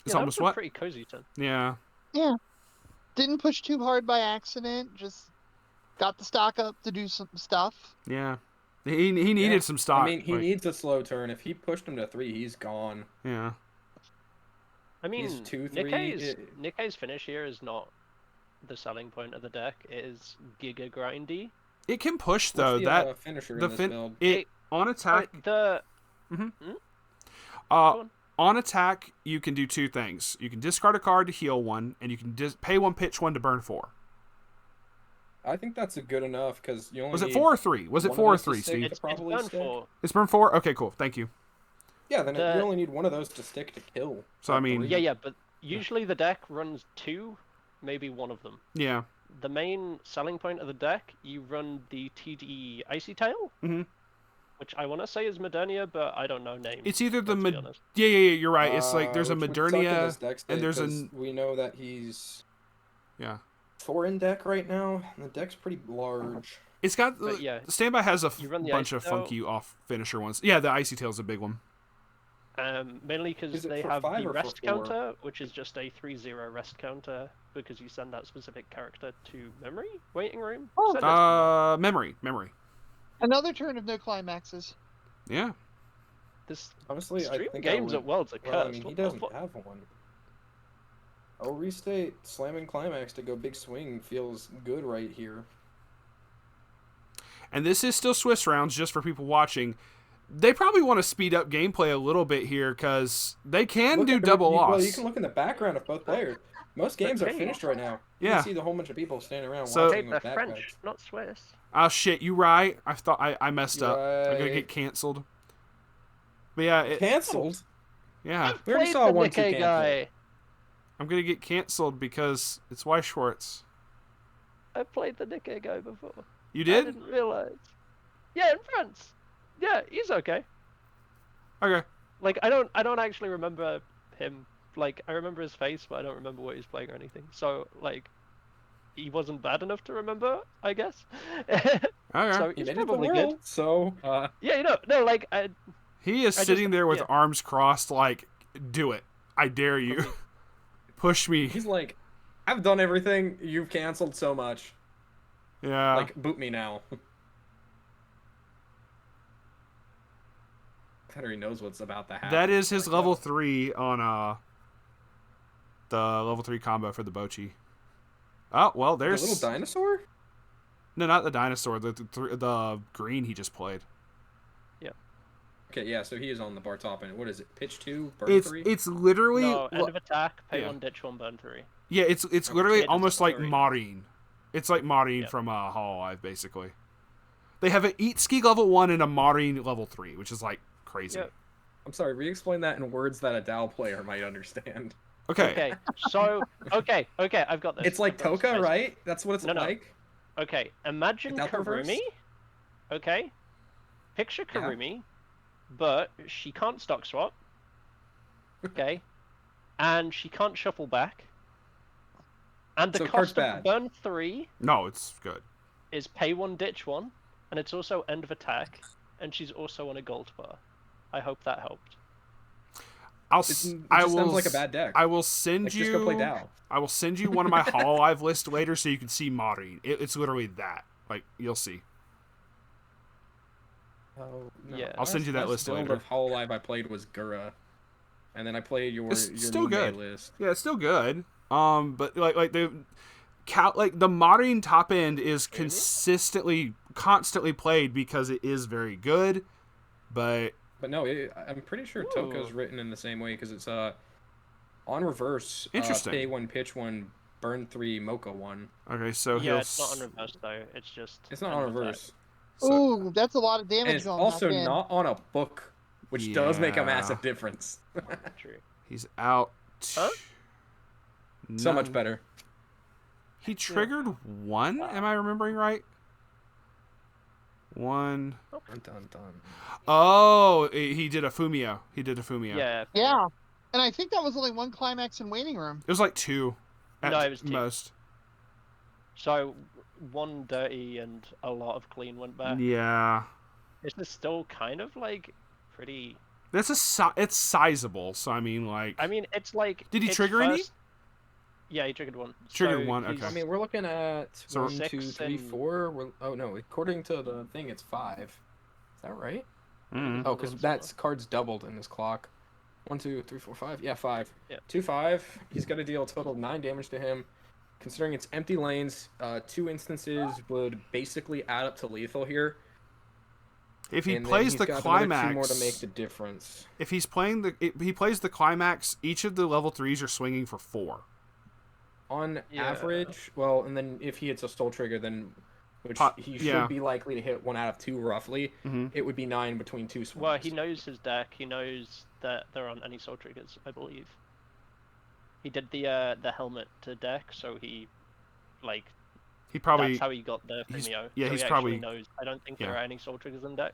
It's Yeah, almost that was a what? pretty cozy turn. Yeah. Yeah. Didn't push too hard by accident, just got the stock up to do some stuff. Yeah. He needed some stock. I mean, he like, needs a slow turn. If he pushed him to 3, he's gone. Yeah. I mean, He's 2-3. Nikkei's finish here is not the selling point of the deck. It is giga grindy. It can push What's though. the finisher The in this build. it on attack. On. On attack, you can do 2 things. You can discard a card to heal 1, and you can pay 1, pitch 1 to burn 4. I think that's a good enough because you only Was it need 4 or 3? Was it one 4 or of those to 3, stick Steve? to It's probably burn stick. 4. It's burn 4. Okay, cool. Thank you. Yeah, then The- you only need one of those to stick to kill. So, I not mean- 3. Yeah, but usually the deck runs 2, maybe one of them. Yeah. The main selling point of the deck, you run the TD Icy Tail. Mhm. which I want to say is Modernia, but I don't know names. It's either the let's be honest. yeah, you're right. It's like there's a which would suck in Modernia this deck state, and there's 'cause we know that he's yeah. 4 in deck right now. And the deck's pretty large. It's got But yeah, Standby has a you run the bunch Icy of Tail. funky off finisher ones. Yeah, the Icy Tail's a big one. Mainly because Is it they for have 5 the or for rest 4? counter, which is just a 3-0 rest counter because you send that specific character to memory waiting room. Oh. Send it to Memory. Another turn of no climaxes. Yeah. this Honestly, I stream think games I at would, Worlds are well, I cursed. mean, he What the doesn't fuck? have one. I'll restate slamming climax to go big swing feels good right here. And this is still Swiss rounds, just for people watching. They probably want to speed up gameplay a little bit here because they can do double loss. Well, you can look in the background of both players. Most games are Okay. finished right now. You Yeah. can see the whole bunch of people standing around So- Hey, watching they're with French, backpacks. not Swiss. Oh shit, you right. I thought I messed You up. I'm gonna right. get canceled. But yeah, Canceled? yeah, We already Played saw the one Nikkei cancel. guy. I'm gonna get canceled because it's Weiss Schwarz. I played the Nikkei guy before. You I did? didn't realize. Yeah, in France. Yeah, he's okay. Okay. Like I don't actually remember him. Like I remember his face, but I don't remember what he was playing or anything. So like, he wasn't bad enough to remember, I guess. Okay. So He he's made it to the probably world, good. so Yeah, no, like He is I sitting just- there with yeah. arms crossed, like, do it. I dare you. Push me. he's like, I've done everything. You've canceled so much. Yeah. Like, boot me now. Henry knows what's about to happen. That is his Like, level 3 on the level 3 combo for the Bochi. Oh, well, The there's little dinosaur? no, not the dinosaur. The green he just played. Okay, yeah, so he is on the bar top end. What is it? Pitch 2, burn 3? It's literally no end of attack, pay yeah. 1, ditch 1, burn 3. yeah, it's literally Yeah, just almost like three. Marine. It's like Marine Yep. from Hololive, basically. They have an Eat Ski level 1 and a Marine level 3, which is like crazy. Yep. I'm sorry, re-explain that in words that a Dow player might understand. Okay. Okay, so okay, I've got this. It's like I've got this, Toka, guys. right? That's what it's No. like? Okay, imagine Without the verse? Karumi. Okay, picture Yeah. Karumi, but she can't stock swap. Okay, and she can't shuffle back. And the So card's cost of bad. burn 3 No, it's good. is pay 1, ditch 1, and it's also end of attack, and she's also on a gold bar. I hope that helped. It It just sounds like a bad deck. I will send Like, you. just go play Dow. I will send you one of my Hololive list later, so you can see Marine. It's literally that. Like you'll see. Oh, no. Yeah. I'll send you that list build later. of Hololive I played was Gura. And then I played your It's your still Mume good. list. Yeah, it's still good. But like the Marine top end is constantly played because it is very good, but But no, I'm pretty sure Ooh. Toka's written in the same way because it's on reverse. Interesting. Pay 1, pitch 1, burn 3, Mocha 1. okay. So Yeah, he'll it's not on reverse though. It's just. It's not end on of attack. reverse. so- Ooh, that's a lot of damage And it's going also back in. not on a book, which does make a Yeah. massive difference. True. he's out. Huh? So much None- better. He triggered one. Am I remembering right? One. Dun, dun, dun. Oh, he did a Fumio. Yeah. Yeah. And I think that was only one climax in waiting room. It was like 2. At No, it was 2. most. So 1 dirty and a lot of clean went back. Yeah. This is still kind of like pretty. That's it's sizable. So I mean, like. I mean, it's like. Did he it's trigger any? first- Yeah, he triggered 1. Triggered So 1, he's- okay. I mean, we're looking at So 1, 6 2, 3, and- 4. Oh no, according to the thing, it's 5. Is that right? Mm. Oh, because That's that's card's doubled in this clock. 1, 2, 3, 4, 5. Yeah, 5. Yeah. 2, 5. He's got to deal a total of 9 damage to him. Considering it's empty lanes, 2 instances would basically add up to lethal here. If he and then plays he's the got another 2 climax, more to make the difference. if he plays the climax, each of the level 3s are swinging for 4. On Yeah. average, well, and then if he hits a soul trigger, then which he should yeah. be likely to hit 1 out of 2 roughly. Mm-hmm. It would be 9 between 2 swings. Well, he knows his deck. He knows that there aren't any soul triggers, I believe. He did the helmet to deck, so he, like, He probably that's how he got the he's- Fumio. yeah, so he's he probably- actually knows. I don't think there yeah. are any soul triggers in deck.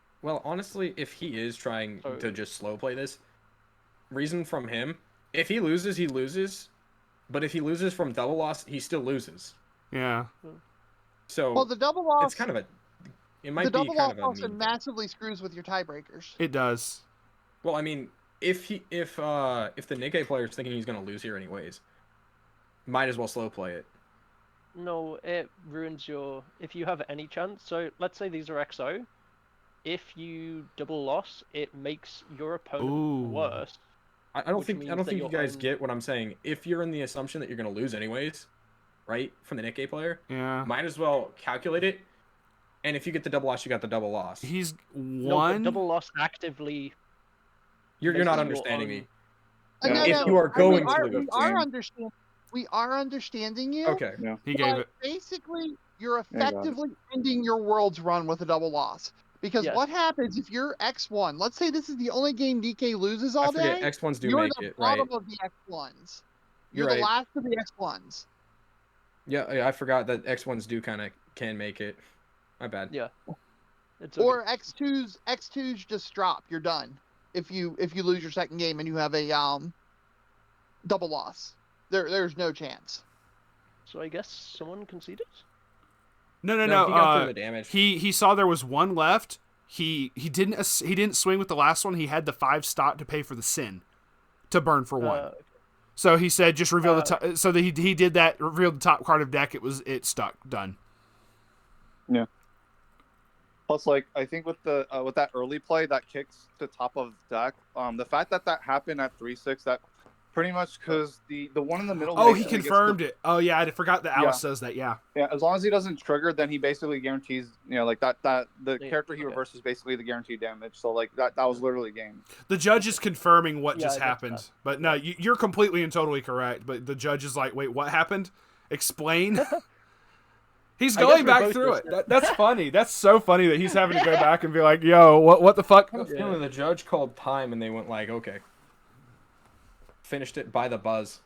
Well, honestly, if he is trying to just slow play this, reason from him, if he loses, he loses. But if he loses from double loss, he still loses. Yeah. So Well, the double loss. it's kind of a. It might the be double kind loss of a also mean thing. massively screws with your tiebreakers. It does. Well, I mean, if the Nikkei player is thinking he's gonna lose here anyways, might as well slow play it. No, it ruins your. If you have any chance, so let's say these are XO. If you double loss, it makes your opponent worse. I don't think you guys get what I'm saying. If you're in the assumption that you're gonna lose anyways, right, from the Nikkei player, might as well calculate it. And if you get the double loss, you got the double loss. He's No, but double loss actively. You're not understanding me. No, if you are going to lose, we are understanding you. Okay. Yeah. He gave it. Basically, you're effectively ending your world's run with a double loss. Because what happens if you're X1? Let's say this is the only game DK loses all day. X1s do you're make the it, right? bottom of the X1s. You're right. the last of the X1s. Yeah, I forgot that X1s can make it. My bad. Yeah. Or X2s just drop. You're done. If you lose your second game and you have a double loss, there's no chance. So I guess someone conceded. No. He got through the damage. He saw there was one left. He didn't swing with the last one. He had the 5 stock to pay for the sin, to burn for 1. So he said just reveal the top. So that he did that. Revealed the top card of deck. It stuck. Done. Yeah. Plus, like, I think with that early play that kicks to top of deck, the fact that happened at 3-6, that pretty much because the one in the middle. Oh, he confirmed it. Oh yeah, I forgot that Alice says that. Yeah. Yeah, as long as he doesn't trigger, then he basically guarantees. Like that the character he reverses basically the guaranteed damage. So like that was literally game. The judge is confirming what just happened, but no, you're completely and totally correct. But the judge is like, wait, what happened? Explain. He's going back through it. That's funny. That's so funny that he's having to go back and be like, yo, what the fuck? The judge called time and they went like, okay. Finished it by the buzz.